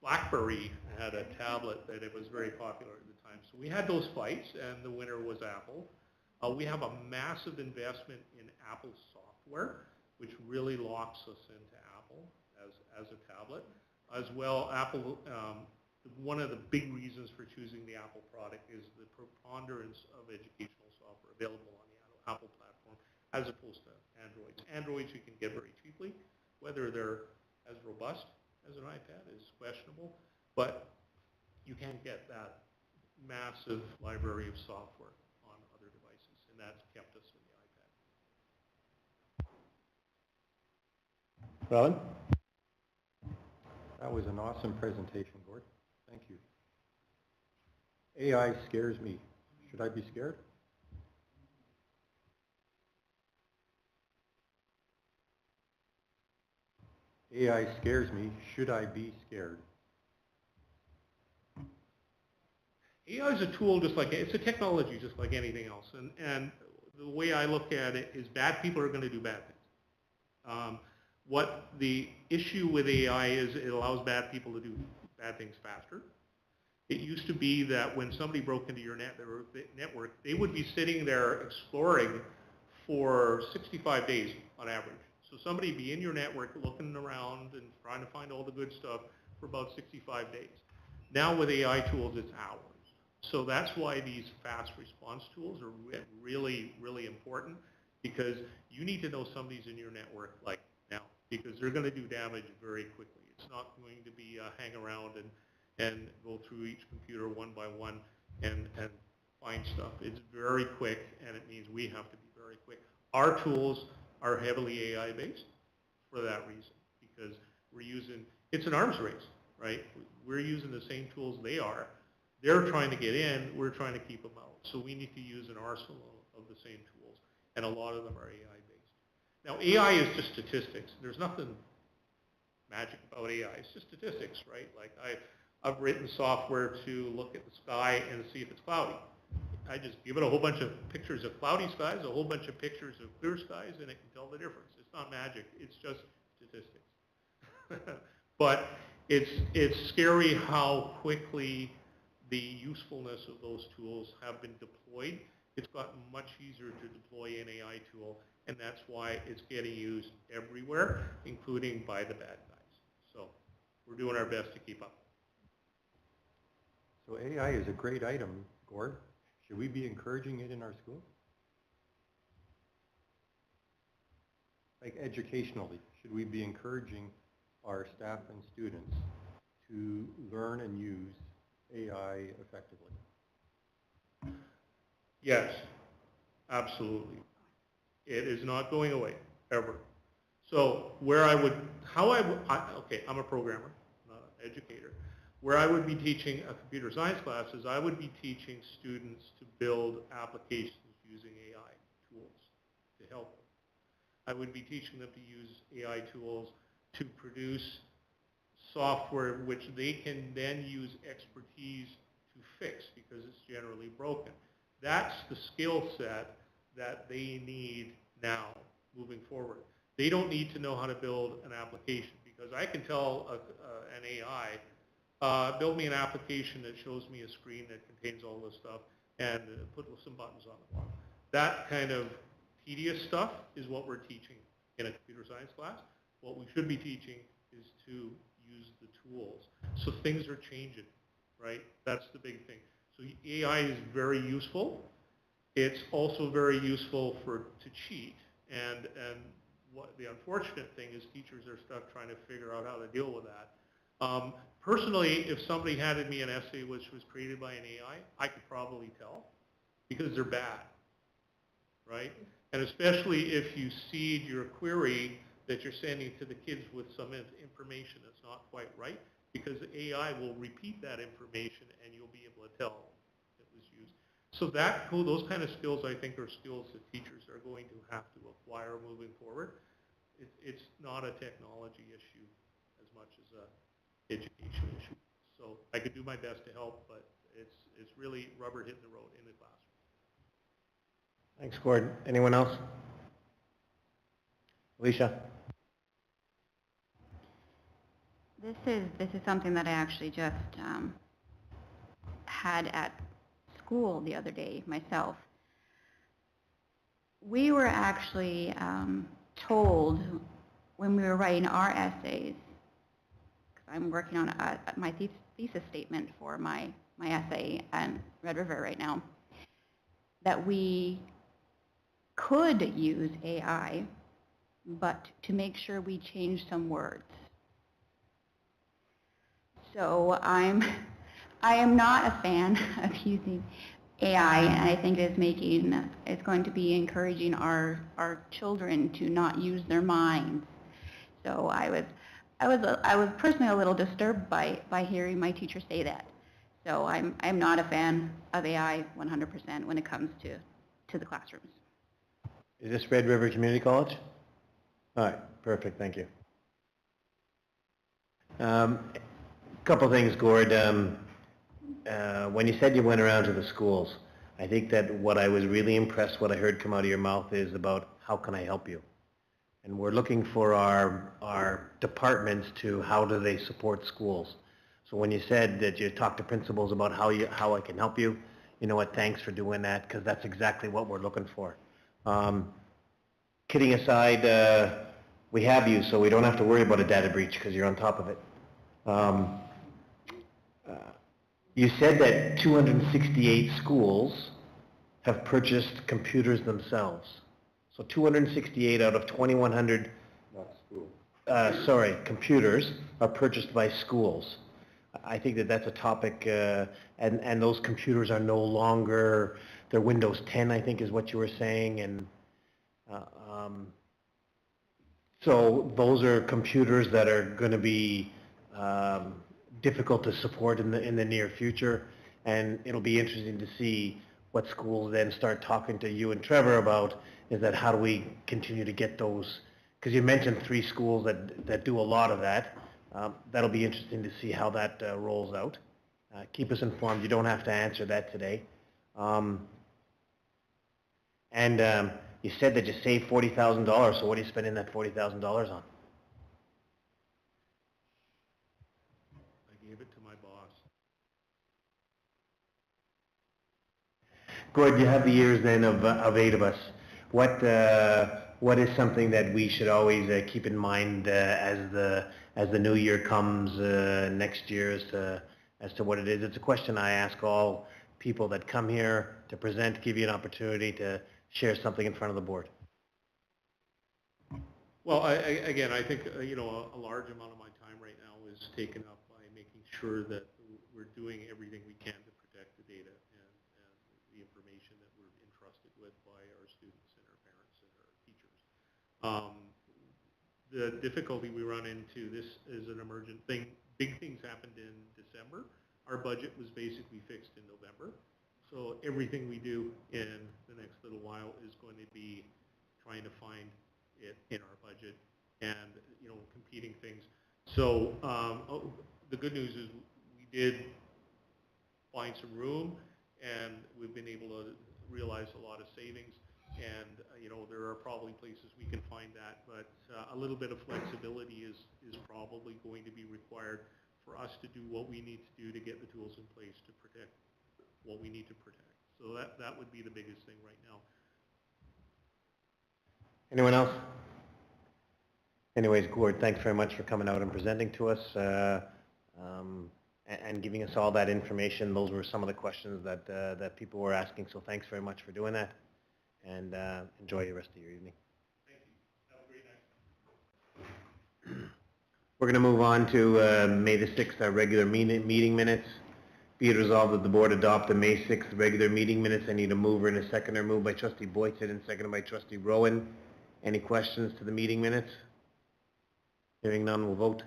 BlackBerry had a tablet that it was very popular at the time. So we had those fights, and the winner was Apple. We have a massive investment in Apple software, which really locks us into Apple as a tablet. As well, Apple, one of the big reasons for choosing the Apple product is the preponderance of educational software available on the Apple platform as opposed to Androids. Androids you can get very cheaply. Whether they're as robust as an iPad is questionable, but you can't get that massive library of software on other devices, and that's kept us in the iPad. Robin? That was an awesome presentation, Gord. Thank you. AI scares me. Should I be scared? AI scares me. Should I be scared? AI is a tool just like, it's a technology just like anything else. And the way I look at it is bad people are going to do bad things. What the issue with AI is, it allows bad people to do bad things faster. It used to be that when somebody broke into your network, they would be sitting there exploring for 65 days on average. So somebody would be in your network looking around and trying to find all the good stuff for about 65 days. Now with AI tools, it's hours. So that's why these fast response tools are really, really important, because you need to know somebody's in your network like now, because they're going to do damage very quickly. It's not going to be hang around and go through each computer one by one and find stuff. It's very quick, and it means we have to be very quick. Our tools are heavily AI based for that reason, because we're using, it's an arms race, right? We're using the same tools they are. They're trying to get in, we're trying to keep them out. So we need to use an arsenal of the same tools, and a lot of them are AI based. Now AI is just statistics. There's nothing magic about AI, it's just statistics, right? Like I've written software to look at the sky and see if it's cloudy. I just give it a whole bunch of pictures of cloudy skies, a whole bunch of pictures of clear skies, and it can tell the difference. It's not magic, it's just statistics. But it's scary how quickly the usefulness of those tools have been deployed. It's gotten much easier to deploy an AI tool, and that's why it's getting used everywhere, including by the bad guys. So we're doing our best to keep up. So AI is a great item, Gord. Should we be encouraging it in our school? Like educationally, should we be encouraging our staff and students to learn and use AI effectively? Yes, absolutely. It is not going away, ever. So where I would, okay, I'm a programmer, not an educator. Where I would be teaching a computer science class is I would be teaching students to build applications using AI tools to help them. I would be teaching them to use AI tools to produce software which they can then use expertise to fix because it's generally broken. That's the skill set that they need now moving forward. They don't need to know how to build an application, because I can tell an AI, build me an application that shows me a screen that contains all this stuff and put some buttons on the bottom. That kind of tedious stuff is what we're teaching in a computer science class. What we should be teaching is to use the tools. So things are changing, right? That's the big thing. So AI is very useful. It's also very useful to cheat. And what the unfortunate thing is, teachers are stuck trying to figure out how to deal with that. Personally, if somebody handed me an essay which was created by an AI, I could probably tell, because they're bad, right? And especially if you seed your query that you're sending to the kids with some information that's not quite right, because the AI will repeat that information and you'll be able to tell it was used. So those kind of skills, I think, are skills that teachers are going to have to acquire moving forward. It's not a technology issue as much as a education issue. So I could do my best to help, but it's really rubber hitting the road in the classroom. Thanks, Gord. Anyone else? Alicia? This is something that I actually just had at school the other day myself. We were actually told when we were writing our essays, because I'm working on my thesis statement for my essay at Red River right now, that we could use AI, but to make sure we change some words. So I am not a fan of using AI, and I think it's going to be encouraging our children to not use their minds. So I was personally a little disturbed by hearing my teacher say that. So I'm not a fan of AI 100% when it comes to the classrooms. Is this Red River Community College? All right, perfect, thank you. Couple things, Gord. When you said you went around to the schools, I think that what I was really impressed, what I heard come out of your mouth is about how can I help you? And we're looking for our departments to how do they support schools. So when you said that you talked to principals about how I can help you, you know what, thanks for doing that, because that's exactly what we're looking for. Kidding aside, we have you, so we don't have to worry about a data breach because you're on top of it. You said that 268 schools have purchased computers themselves. So 268 out of 2,100 computers are purchased by schools. I think that that's a topic, and those computers are no longer, they're Windows 10, I think is what you were saying, and so those are computers that are going to be difficult to support in the near future, and it'll be interesting to see what schools then start talking to you and Trevor about, is that how do we continue to get those, because you mentioned 3 schools that do a lot of that. That'll be interesting to see how that rolls out. Keep us informed. You don't have to answer that today. You said that you saved $40,000, so what are you spending that $40,000 on? Gave it to my boss. Gord, you have the ears then of 8 of us. What is something that we should always keep in mind as the new year comes next year as to what it is? It's a question I ask all people that come here to present, give you an opportunity to share something in front of the board. Well, again, I think a large amount of my time right now is taken up by making sure that we're doing everything we can to protect the data and the information that we're entrusted with by our students and our parents and our teachers. The difficulty we run into, this is an emergent thing. Big things happened in December. Our budget was basically fixed in November. So everything we do in the next little while is going to be trying to find it in our budget and competing things. So the good news is we did find some room, and we've been able to realize a lot of savings. And there are probably places we can find that, but a little bit of flexibility is probably going to be required for us to do what we need to do to get the tools in place to protect what we need to protect. So that would be the biggest thing right now. Anyone else? Anyways, Gord, thanks very much for coming out and presenting to us and giving us all that information. Those were some of the questions that people were asking, so thanks very much for doing that, and enjoy the rest of your evening. Thank you. Have a great night. We're going to move on to May the 6th, our regular meeting minutes. Be it resolved that the board adopt the May 6th regular meeting minutes. I need a mover and a seconder. Moved by Trustee Boyton and seconded by Trustee Rowan. Any questions to the meeting minutes? Hearing none, we'll vote.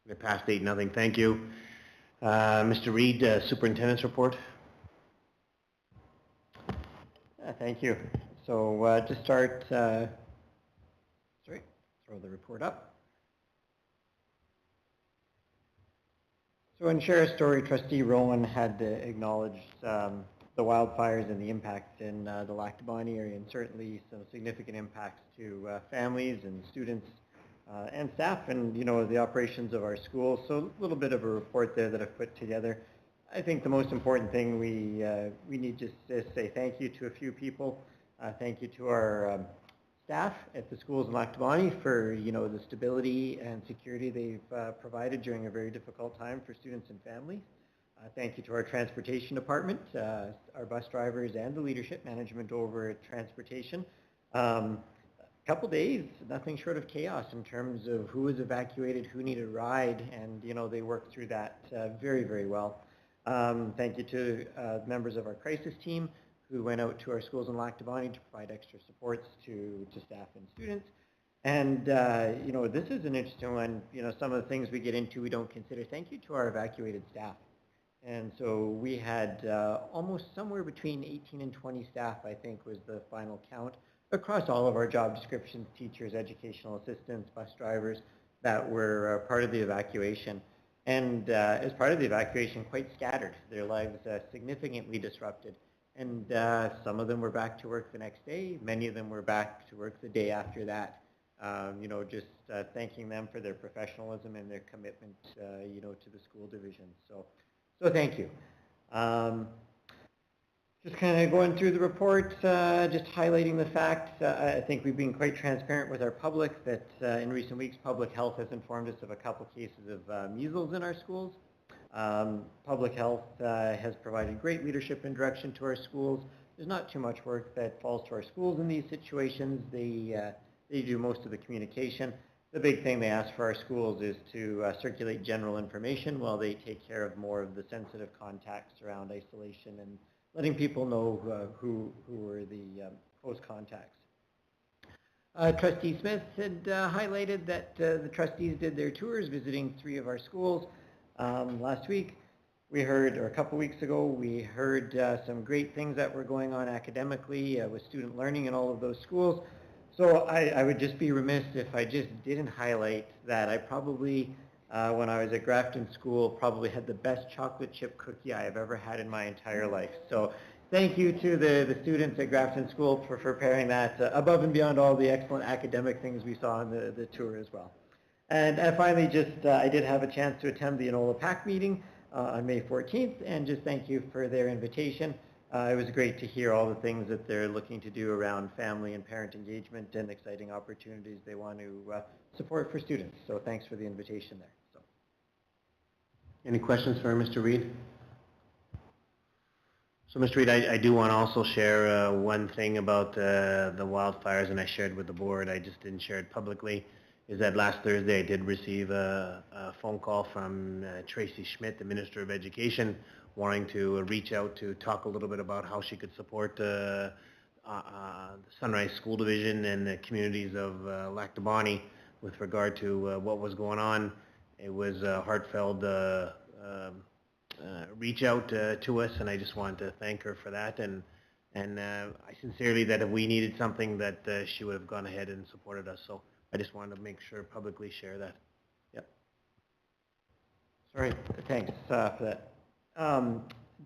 It passed 8-0. Thank you. Mr. Reid, Superintendent's report. Thank you. So to start, throw the report up. So in Sheriff's Story, Trustee Rowan had acknowledged the wildfires and the impacts in the Lac du Bonnet area, and certainly some significant impacts to families and students and staff, and the operations of our schools. So a little bit of a report there that I've put together. I think the most important thing we need just to say thank you to a few people. Thank you to our staff at the schools in Lac du Bonnet for the stability and security they've provided during a very difficult time for students and families. Thank you to our transportation department, our bus drivers and the leadership management over at transportation. Couple days, nothing short of chaos in terms of who was evacuated, who needed a ride, and they worked through that very, very well. Thank you to members of our crisis team who went out to our schools in Lac du Bonnet to provide extra supports to staff and students. And this is an interesting one. Some of the things we get into we don't consider. Thank you to our evacuated staff. And so we had almost somewhere between 18 and 20 staff, I think, was the final count, across all of our job descriptions, teachers, educational assistants, bus drivers, that were part of the evacuation. And as part of the evacuation, quite scattered. Their lives significantly disrupted. And some of them were back to work the next day. Many of them were back to work the day after that. Just thanking them for their professionalism and their commitment, to the school division. So thank you. Just kind of going through the report, just highlighting the fact, I think we've been quite transparent with our public that in recent weeks, public health has informed us of a couple cases of measles in our schools. Public health has provided great leadership and direction to our schools. There's not too much work that falls to our schools in these situations. They do most of the communication. The big thing they ask for our schools is to circulate general information while they take care of more of the sensitive contacts around isolation and letting people know who were the close contacts. Trustee Smith had highlighted that the trustees did their tours visiting 3 of our schools last week. We heard, or a couple weeks ago, we heard some great things that were going on academically with student learning in all of those schools. So I would just be remiss if I just didn't highlight that I probably, when I was at Grafton School, probably had the best chocolate chip cookie I have ever had in my entire life. So thank you to the students at Grafton School for preparing that above and beyond all the excellent academic things we saw in the tour as well. And finally, just I did have a chance to attend the Enola PAC meeting on May 14th, and just thank you for their invitation. It was great to hear all the things that they're looking to do around family and parent engagement and exciting opportunities they want to support for students. So thanks for the invitation there. So. Any questions for Mr. Reid? So Mr. Reid, I do want to also share one thing about the wildfires, and I shared with the board, I just didn't share it publicly, is that last Thursday I did receive a phone call from Tracy Schmidt, the Minister of Education, wanting to reach out to talk a little bit about how she could support the Sunrise School Division and the communities of Lac du Bonnet with regard to what was going on. It was a heartfelt reach out to us, and I just wanted to thank her for that. And I sincerely that if we needed something that she would have gone ahead and supported us. So I just wanted to make sure publicly share that. Yep. Sorry, thanks for that.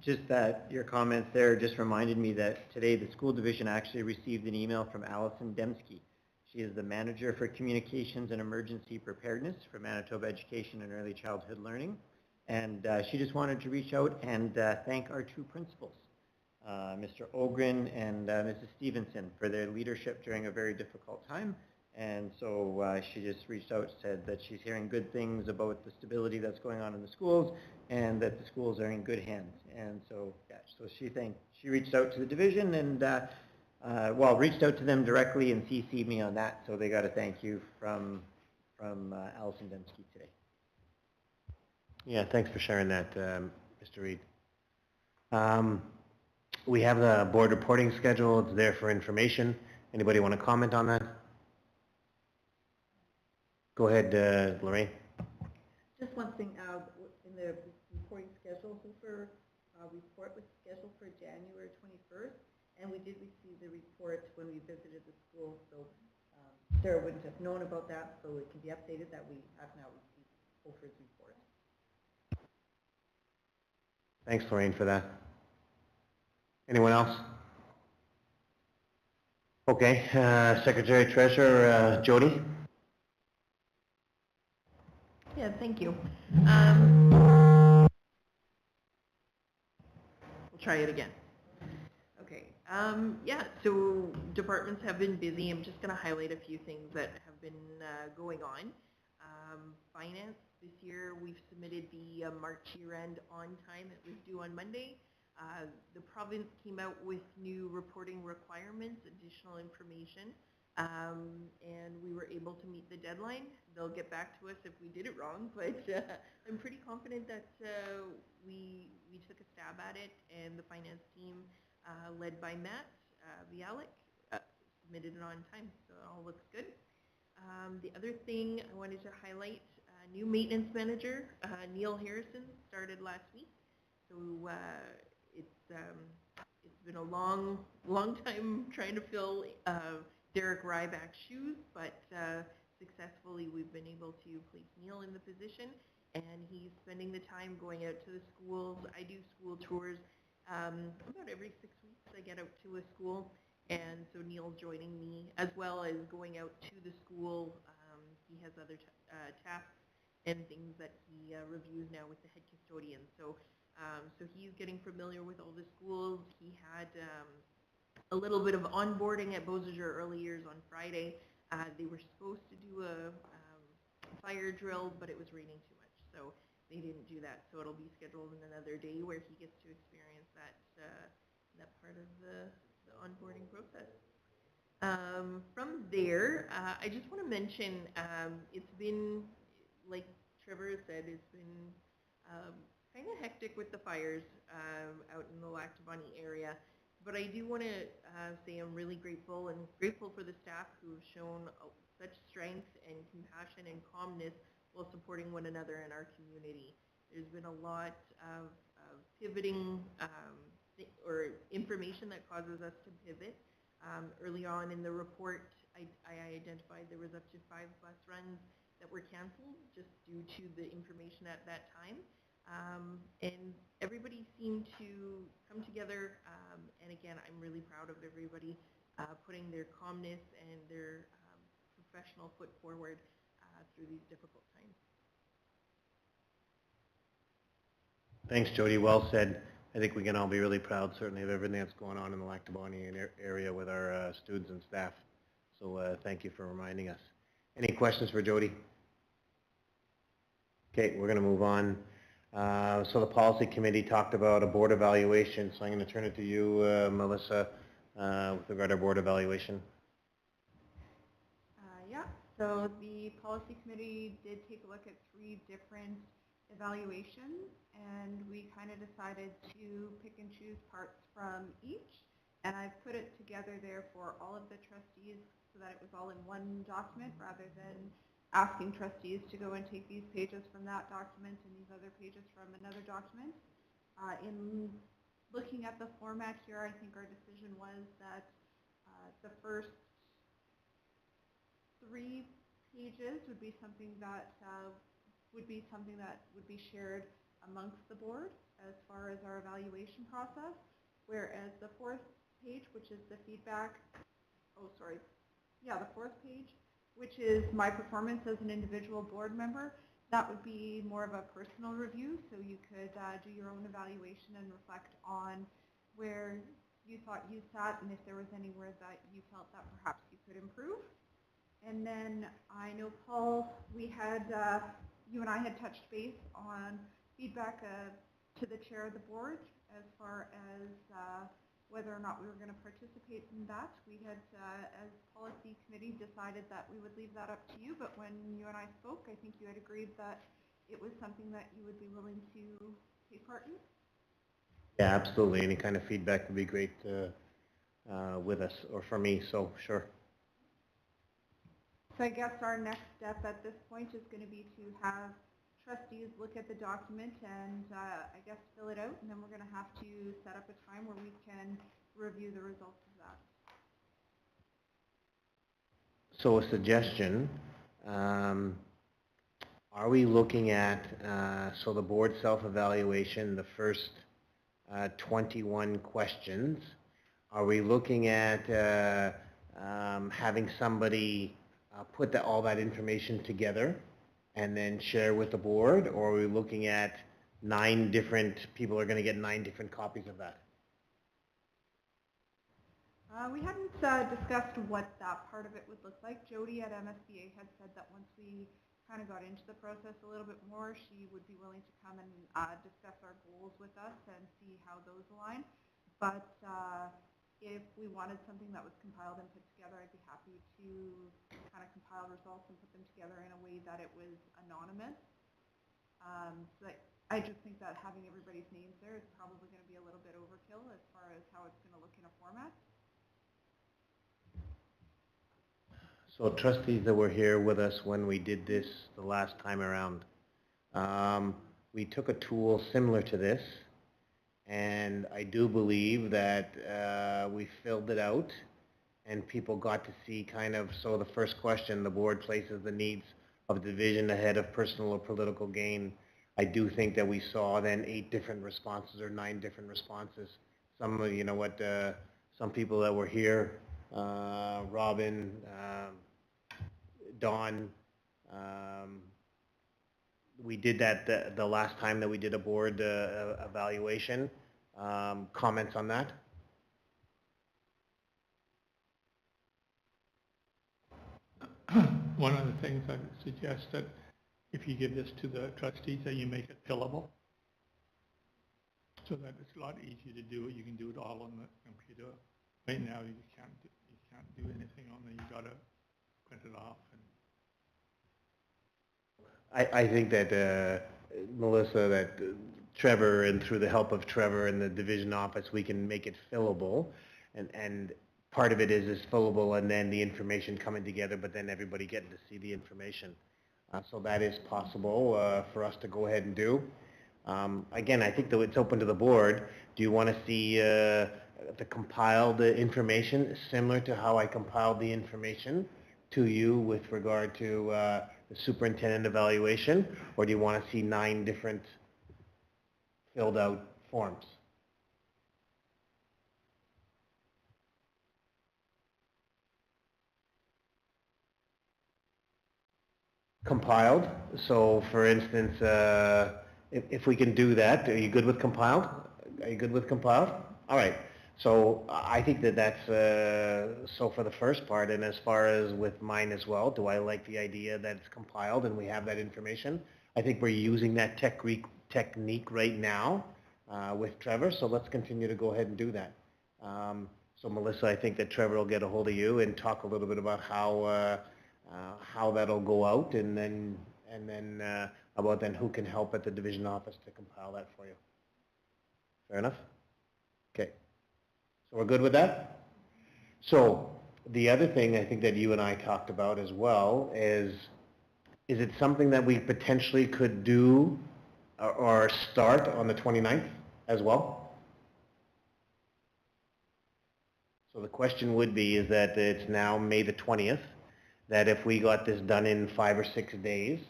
Just that your comments there just reminded me that today the school division actually received an email from Allison Dembski. She is the Manager for Communications and Emergency Preparedness for Manitoba Education and Early Childhood Learning. And she just wanted to reach out and thank our 2 principals, Mr. Ogren and Mrs. Stevenson, for their leadership during a very difficult time. And so she just reached out and said that she's hearing good things about the stability that's going on in the schools and that the schools are in good hands. And so, yeah, so she reached out to the division and, reached out to them directly and CC'd me on that. So they got a thank you from Allison Dembski today. Yeah, thanks for sharing that, Mr. Reid. We have the board reporting schedule. It's there for information. Anybody want to comment on that? Go ahead, Lorraine. Just one thing, in the reporting schedule, Hoover report was scheduled for January 21st, and we did receive the report when we visited the school, so Sarah wouldn't have known about that, so it can be updated that we have now received Hoover's report. Thanks, Lorraine, for that. Anyone else? Okay, Secretary Treasurer Jody. Yeah, thank you. We'll try it again. Okay. Yeah, so departments have been busy. I'm just going to highlight a few things that have been going on. Finance, this year we've submitted the March year-end on time. It was due on Monday. The province came out with new reporting requirements, additional information, and we were able to meet the deadline. They'll get back to us if we did it wrong, but I'm pretty confident that we took a stab at it, and the finance team, led by Matt Vialik, submitted it on time, so it all looks good. The other thing I wanted to highlight, new maintenance manager, Neil Harrison, started last week. So it's been a long time trying to fill Derek Ryback's shoes, but successfully we've been able to place Neil in the position, and he's spending the time going out to the schools. I do school tours about every 6 weeks. I get out to a school, and so Neil's joining me, as well as going out to the school. He has other tasks and things that he reviews now with the head custodian. So he's getting familiar with all the schools. He had a little bit of onboarding at Beausejour Early Years on Friday. They were supposed to do a fire drill, but it was raining too much, so they didn't do that. So it'll be scheduled in another day where he gets to experience that part of the onboarding process. From there, I just want to mention, it's been, like Trevor said, it's been kind of hectic with the fires out in the Lac du Bonny area. But I do want to say I'm really grateful for the staff who have shown such strength and compassion and calmness while supporting one another in our community. There's been a lot of pivoting or information that causes us to pivot. Early on in the report, I identified there was up to 5 bus runs that were canceled just due to the information at that time. And everybody seemed to come together, and again, I'm really proud of everybody putting their calmness and their professional foot forward through these difficult times. Thanks, Jody. Well said. I think we can all be really proud, certainly, of everything that's going on in the Lac du Bonny area with our students and staff. So thank you for reminding us. Any questions for Jody? Okay, we're going to move on. So the policy committee talked about a board evaluation, so I'm going to turn it to you, Melissa, with regard to board evaluation. Yeah, so the policy committee did take a look at 3 different evaluations, and we kind of decided to pick and choose parts from each, and I've put it together there for all of the trustees so that it was all in one document rather than asking trustees to go and take these pages from that document and these other pages from another document. In looking at the format here, I think our decision was that the first 3 pages would be something that would be shared amongst the board as far as our evaluation process, whereas the 4th page, which is the feedback, the 4th page, which is my performance as an individual board member, that would be more of a personal review, so you could do your own evaluation and reflect on where you thought you sat and if there was anywhere that you felt that perhaps you could improve. And then I know, Paul, we had, you and I had touched base on feedback to the chair of the board as far as whether or not we were going to participate in that. We had, as policy committee, decided that we would leave that up to you, but when you and I spoke, I think you had agreed that it was something that you would be willing to take part in. Yeah, absolutely. Any kind of feedback would be great with us, or for me, so sure. So I guess our next step at this point is going to be to have trustees look at the document and I guess fill it out, and then we're going to have to set up a time where we can review the results of that. So a suggestion, are we looking at, so the board self-evaluation, the first 21 questions. Are we looking at having somebody put all that information together and then share with the board, or are we looking at 9 different people are going to get 9 different copies of that? We hadn't discussed what that part of it would look like. Jody at MSBA had said that once we kind of got into the process a little bit more, she would be willing to come and discuss our goals with us and see how those align. But if we wanted something that was compiled and put together, I'd be happy to kind of compile results and put them together in a way that it was anonymous. So I just think that having everybody's names there is probably going to be a little bit overkill as far as how it's going to look in a format. So trustees that were here with us when we did this the last time around, we took a tool similar to this, and I do believe that we filled it out and people got to see kind of, so the first question, the board places the needs of the division ahead of personal or political gain. I do think that we saw then 8 different responses or 9 different responses. Some of, you know what, some people that were here, Robin, Dawn, we did that the last time that we did a board evaluation. Comments on that? One of the things I would suggest that if you give this to the trustees, that you make it fillable, so that it's a lot easier to do it. You can do it all on the computer. Right now, you can't do anything on there. You got to print it off. I think that Melissa, that Trevor, and through the help of Trevor and the division office, we can make it fillable, and part of it is fillable, and then the information coming together, but then everybody getting to see the information. So that is possible for us to go ahead and do. Again, I think that it's open to the board. Do you want to see the compiled information similar to how I compiled the information to you with regard to the superintendent evaluation, or do you want to see 9 different filled out forms? Compiled. So for instance, if we can do that, are you good with compiled? Are you good with compiled? All right. So I think that that's so for the first part, and as far as with mine as well, do I like the idea that it's compiled and we have that information? I think we're using that technique right now with Trevor, so let's continue to go ahead and do that. So Melissa, I think that Trevor will get a hold of you and talk a little bit about how that'll go out, and then about then who can help at the division office to compile that for you. Fair enough? Okay. So we're good with that? So the other thing I think that you and I talked about as well is it something that we potentially could do or start on the 29th as well? So the question would be is that it's now May the 20th, that if we got this done in 5 or 6 days,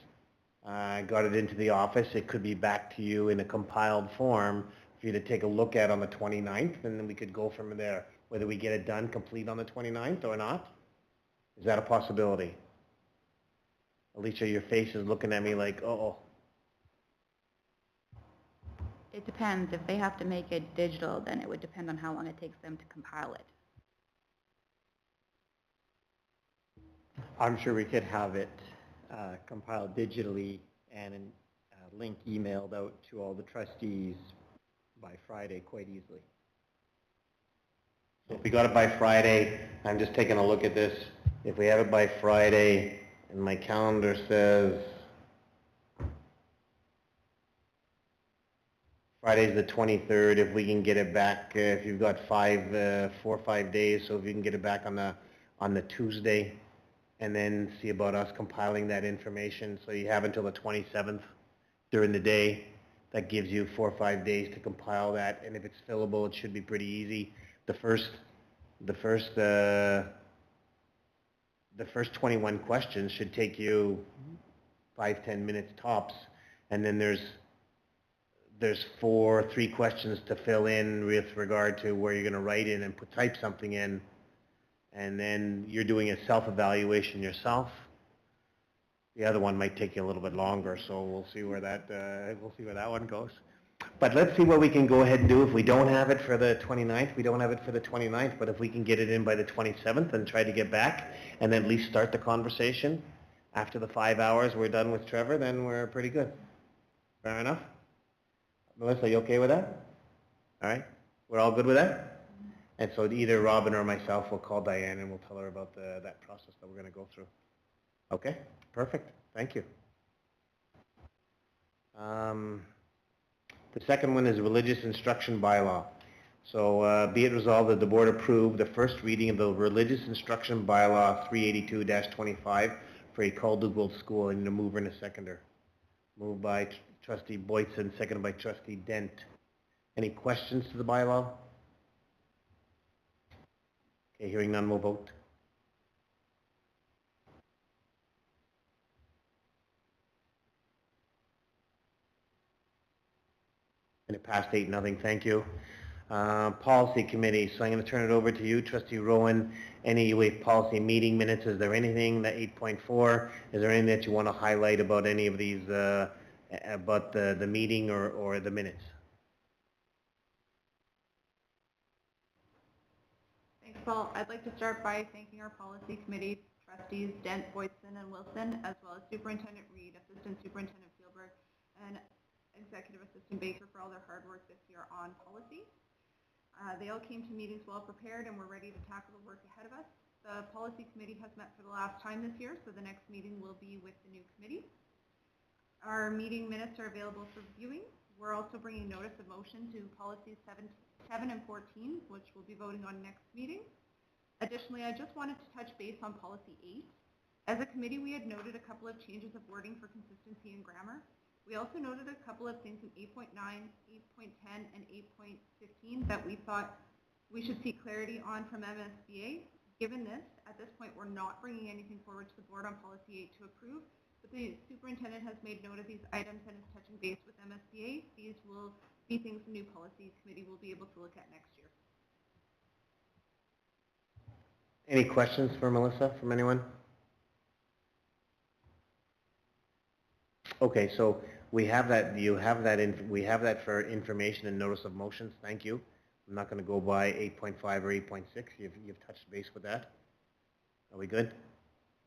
got it into the office, it could be back to you in a compiled form for you to take a look at on the 29th, and then we could go from there, whether we get it done complete on the 29th or not. Is that a possibility? Alicia, your face is looking at me like, uh-oh. It depends. If they have to make it digital, then it would depend on how long it takes them to compile it. I'm sure we could have it compiled digitally and a link emailed out to all the trustees by Friday quite easily. So if we got it by Friday, I'm just taking a look at this. If we have it by Friday, and my calendar says Friday's the 23rd, if we can get it back, if you've got 4 or 5 days, so if you can get it back on the Tuesday, and then see about us compiling that information, so you have until the 27th during the day. That gives you 4 or 5 days to compile that, and if it's fillable, it should be pretty easy. The first 21 questions should take you 5-10 minutes tops, and then there's there's three questions to fill in with regard to where you're going to write in and type something in, and then you're doing a self-evaluation yourself. The other one might take you a little bit longer, so we'll see where that one goes. But let's see what we can go ahead and do. If we don't have it for the 29th, we don't have it for the 29th, but if we can get it in by the 27th and try to get back and then at least start the conversation after the 5 hours we're done with Trevor, then we're pretty good. Fair enough? Melissa, you okay with that? All right? We're all good with that? And so either Robin or myself will call Diane and we'll tell her about that process that we're going to go through. Okay? Perfect. Thank you. The second one is religious instruction bylaw. So be it resolved that the board approve the first reading of the religious instruction bylaw 382-25 for a Caldwell school. I need a mover and a seconder. Moved by trustee Boytson, seconded by trustee Dent. Any questions to the bylaw? Okay, hearing none, we'll vote. And it passed 8-0. Thank you. Policy committee. So I'm going to turn it over to you, Trustee Rowan. Any policy meeting minutes? Is there anything that 8.4? Is there anything that you want to highlight about any of these, about the meeting or the minutes? Thanks, Paul. I'd like to start by thanking our policy committee trustees Dent, Boytson, and Wilson, as well as Superintendent Reed, Assistant Superintendent Fieldberg, and Executive Assistant Baker for all their hard work this year on policy. They all came to meetings well prepared and we're ready to tackle the work ahead of us. The policy committee has met for the last time this year, so the next meeting will be with the new committee. Our meeting minutes are available for viewing. We're also bringing notice of motion to policies 7 and 14, which we'll be voting on next meeting. Additionally, I just wanted to touch base on policy 8. As a committee, we had noted a couple of changes of wording for consistency and grammar. We also noted a couple of things in 8.9, 8.10, and 8.15 that we thought we should seek clarity on from MSBA. Given this, at this point, we're not bringing anything forward to the board on policy 8 to approve, but the superintendent has made note of these items and is touching base with MSBA. These will be things the new policy committee will be able to look at next year. Any questions for Melissa from anyone? Okay, so we have that. We have that for information and notice of motions. Thank you. I'm not going to go by 8.5 or 8.6. You've touched base with that. Are we good?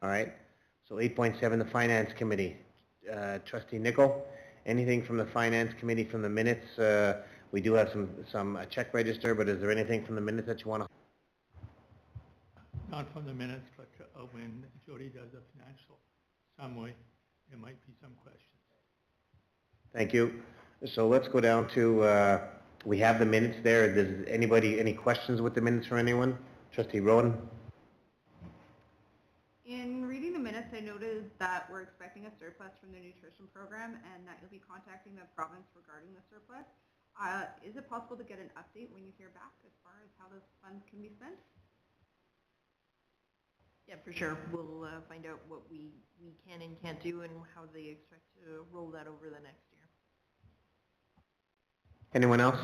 All right. So 8.7, the Finance Committee. Trustee Nicol, anything from the Finance Committee from the minutes? We do have some check register, but is there anything from the minutes that you want to? Not from the minutes, but when Jody does a financial summary, there might be some questions. Thank you. So let's go down to, we have the minutes there. Does anybody, any questions with the minutes from anyone? Trustee Rowan? In reading the minutes, I noted that we're expecting a surplus from the nutrition program and that you'll be contacting the province regarding the surplus. Is it possible to get an update when you hear back as far as how those funds can be spent? Yeah, for sure. We'll find out what we can and can't do and how they expect to roll that over the next year. Anyone else?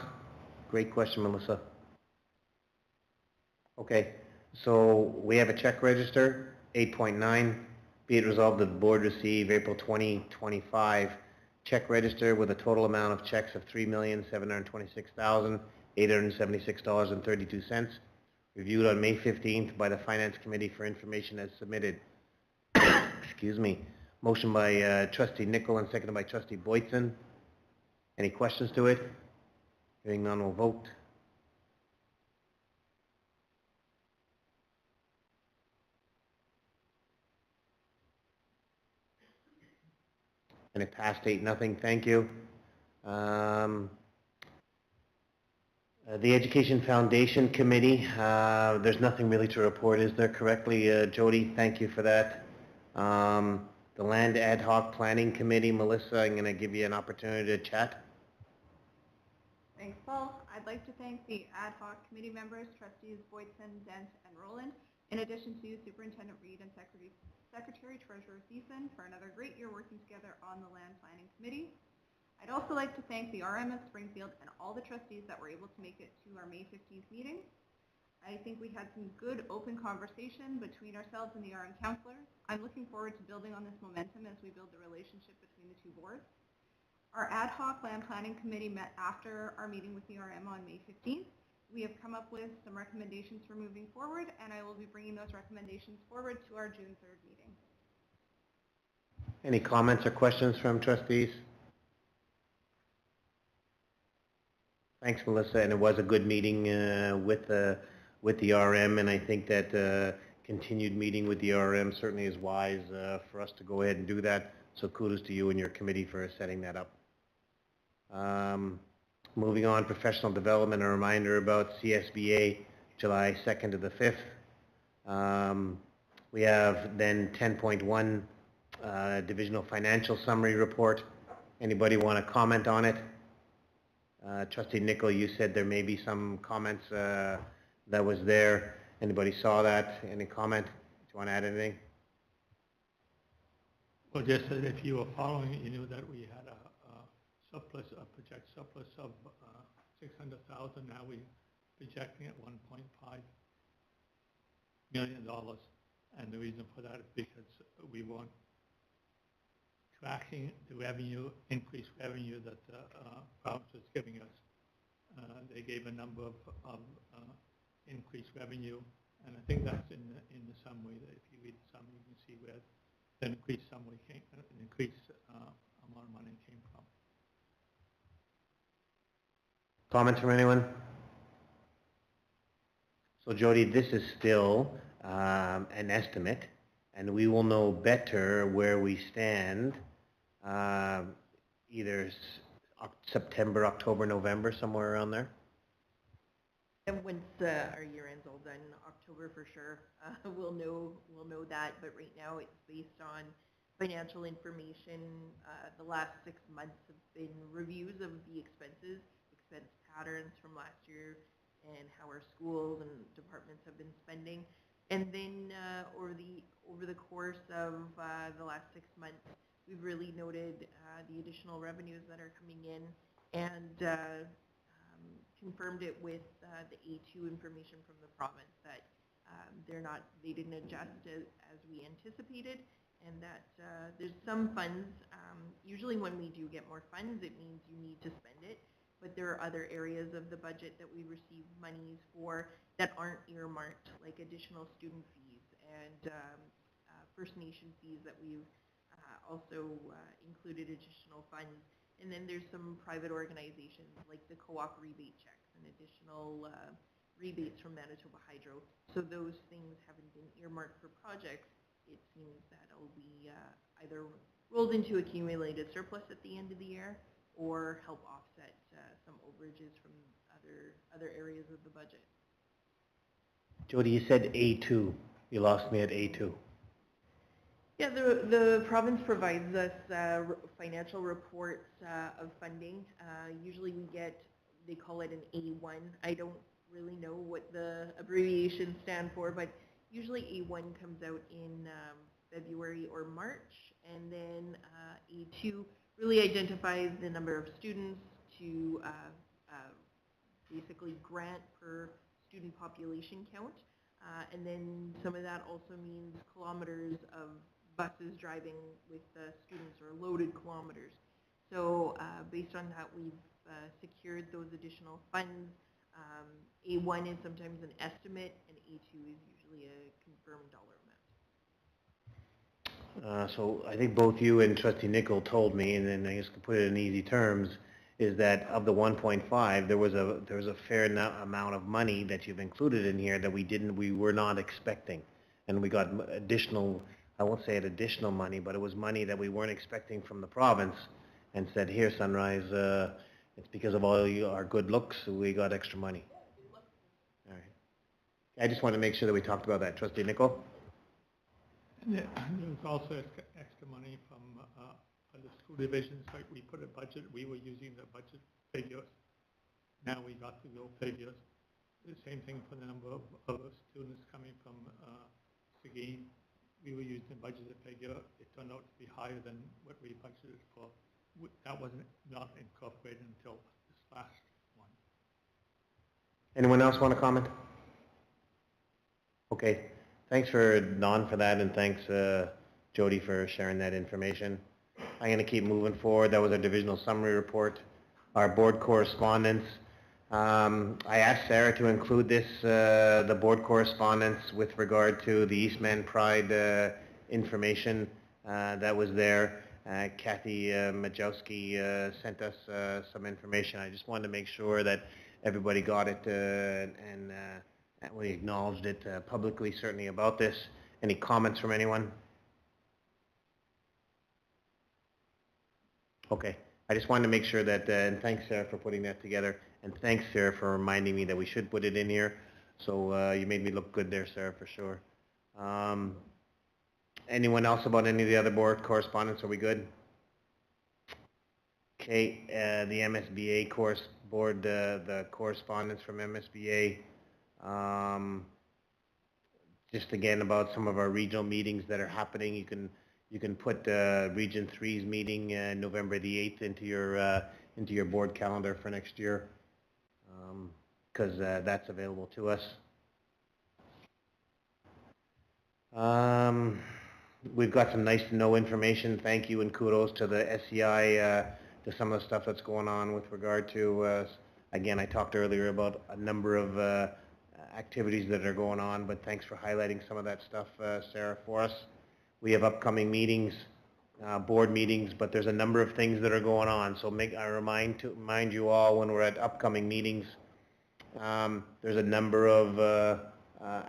Great question, Melissa. Okay, so we have a check register, 8.9. Be it resolved that the board receive April 2025 check register with a total amount of checks of $3,726,876.32. Reviewed on May 15th by the Finance Committee for information as submitted. Excuse me. Motion by Trustee Nicol and seconded by Trustee Boytson. Any questions to it? Hearing none, we'll vote. And it passed 8-0. Thank you. The Education Foundation Committee, there's nothing really to report, is there correctly, Jody? Thank you for that. The Land Ad Hoc Planning Committee, Melissa, I'm going to give you an opportunity to chat. Thanks, Paul. I'd like to thank the ad hoc committee members, trustees Boytson, Dent, and Rowland, in addition to Superintendent Reed and Secretary Treasurer Thiessen for another great year working together on the Land Planning Committee. I'd also like to thank the RM of Springfield and all the trustees that were able to make it to our May 15th meeting. I think we had some good open conversation between ourselves and the RM counselors. I'm looking forward to building on this momentum as we build the relationship between the two boards. Our ad hoc land planning committee met after our meeting with the RM on May 15th. We have come up with some recommendations for moving forward, and I will be bringing those recommendations forward to our June 3rd meeting. Any comments or questions from trustees? Thanks, Melissa, and it was a good meeting with the RM, and I think that continued meeting with the RM certainly is wise for us to go ahead and do that. So kudos to you and your committee for setting that up. Moving on, professional development, a reminder about CSBA, July 2nd to the 5th. We have then 10.1 divisional financial summary report. Anybody want to comment on it? Trustee Nicol, you said there may be some comments that was there. Anybody saw that? Any comment? Do you want to add anything? Well, just that if you were following it, you knew that we had a surplus, a project surplus of 600,000. Now we're projecting at $1.5 million. And the reason for that is because we want tracking the revenue, increased revenue that the province is giving us. They gave a number of increased revenue, and I think that's in the summary. That if you read the summary, you can see where the increased summary came, an increased amount of money came from. Comments from anyone? So Jody, this is still an estimate, and we will know better where we stand either September, October, November, somewhere around there. And once our year end's all done, October for sure, we'll know that. But right now, it's based on financial information. The last 6 months have been reviews of the expense patterns from last year, and how our schools and departments have been spending. And then over the course of the last 6 months, we've really noted the additional revenues that are coming in, and confirmed it with the A2 information from the province that they didn't adjust as we anticipated, and that there's some funds. Usually when we do get more funds, it means you need to spend it. But there are other areas of the budget that we receive monies for that aren't earmarked, like additional student fees and First Nation fees that we've also included additional funds. And then there's some private organizations like the co-op rebate checks and additional rebates from Manitoba Hydro. So those things haven't been earmarked for projects. It seems that it'll be either rolled into accumulated surplus at the end of the year or help offset some overages from other areas of the budget. Jody, you said A2. You lost me at A2. Yeah, the province provides us financial reports of funding. Usually we get, they call it an A1. I don't really know what the abbreviations stand for, but usually A1 comes out in February or March, and then A2 really identifies the number of students to basically grant per student population count. And then some of that also means kilometers of buses driving with the students, or loaded kilometers. So based on that, we've secured those additional funds. A1 is sometimes an estimate, and A2 is usually a confirmed dollar amount. So I think both you and Trustee Nicol told me, and then I guess to put it in easy terms, is that of the 1.5, there was a fair amount of money that you've included in here that we were not expecting, and we got additional. I won't say it additional money, but it was money that we weren't expecting from the province, and said, here, Sunrise, it's because of all our good looks, we got extra money. All right. I just want to make sure that we talked about that. Trustee Nicol? And there's also extra money from the school divisions. Like we put a budget, we were using the budget figures. Now we got the real figures. The same thing for the number of students coming from Seguin. We were using a budgeted figure. It turned out to be higher than what we budgeted for. that wasn't not incorporated until this last one. Anyone else want to comment? Okay, thanks for Don for that, and thanks Jody for sharing that information. I'm going to keep moving forward. That was our divisional summary report. Our board correspondence. I asked Sarah to include this, the board correspondence with regard to the Eastman Pride information that was there. Kathy Majowski sent us some information. I just wanted to make sure that everybody got it and we acknowledged it publicly, certainly, about this. Any comments from anyone? Okay. I just wanted to make sure that, and thanks Sarah for putting that together, and thanks Sarah for reminding me that we should put it in here. So you made me look good there, Sarah, for sure. Anyone else about any of the other board correspondence? Are we good? Okay, the MSBA board, the correspondence from MSBA. Just again about some of our regional meetings that are happening. You can put Region 3's meeting November the 8th into your board calendar for next year, because that's available to us. We've got some nice to know information. Thank you and kudos to the SEI, to some of the stuff that's going on with regard to, again, I talked earlier about a number of activities that are going on, but thanks for highlighting some of that stuff, Sarah, for us. We have upcoming meetings, board meetings, but there's a number of things that are going on. So I remind you all when we're at upcoming meetings, there's a number of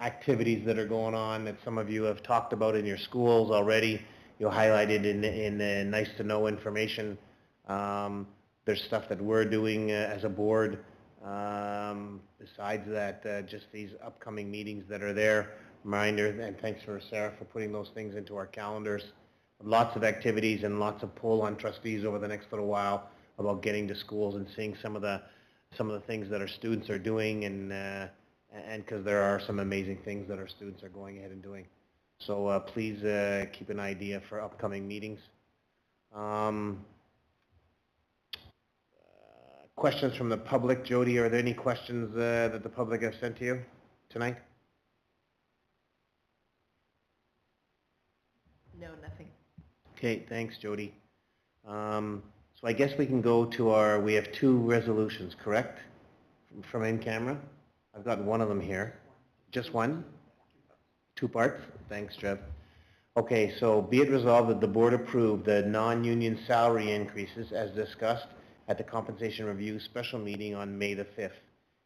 activities that are going on that some of you have talked about in your schools already. You highlighted in the nice to know information. There's stuff that we're doing as a board. Besides that, just these upcoming meetings that are there. Reminder, and thanks for Sarah for putting those things into our calendars. Lots of activities and lots of pull on trustees over the next little while about getting to schools and seeing some of the things that our students are doing, and because there are some amazing things that our students are going ahead and doing. So please keep an idea for upcoming meetings. Questions from the public. Jody, are there any questions that the public have sent to you tonight? No, nothing. Okay, thanks, Jody. So I guess we can go to we have two resolutions, correct? From in camera? I've got one of them here. Just one? Two parts? Thanks, Trev. Okay, so be it resolved that the board approve the non-union salary increases as discussed at the compensation review special meeting on May the 5th.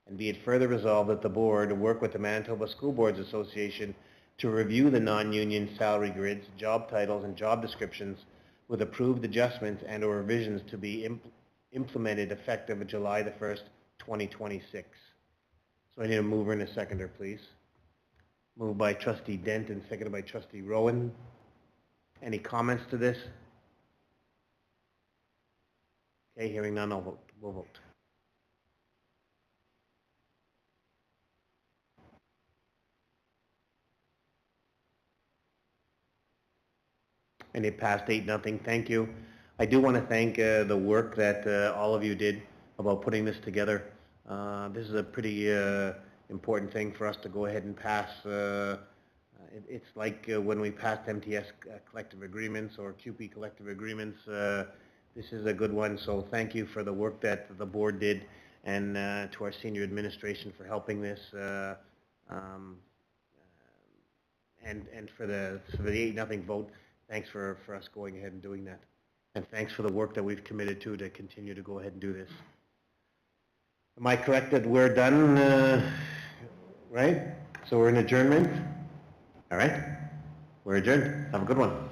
And be it further resolved that the board work with the Manitoba School Boards Association to review the non-union salary grids, job titles, and job descriptions with approved adjustments and or revisions to be implemented effective July the 1st, 2026. So I need a mover and a seconder, please. Moved by Trustee Dent and seconded by Trustee Rowan. Any comments to this? Okay, hearing none, we'll vote. And it passed 8-0. Thank you. I do want to thank the work that all of you did about putting this together. This is a pretty important thing for us to go ahead and pass. It's like when we passed MTS collective agreements or QP collective agreements. This is a good one, so thank you for the work that the board did, and to our senior administration for helping this, and for the 8-0 vote. Thanks for us going ahead and doing that. And thanks for the work that we've committed to continue to go ahead and do this. Am I correct that we're done, right? So we're in adjournment? All right. We're adjourned. Have a good one.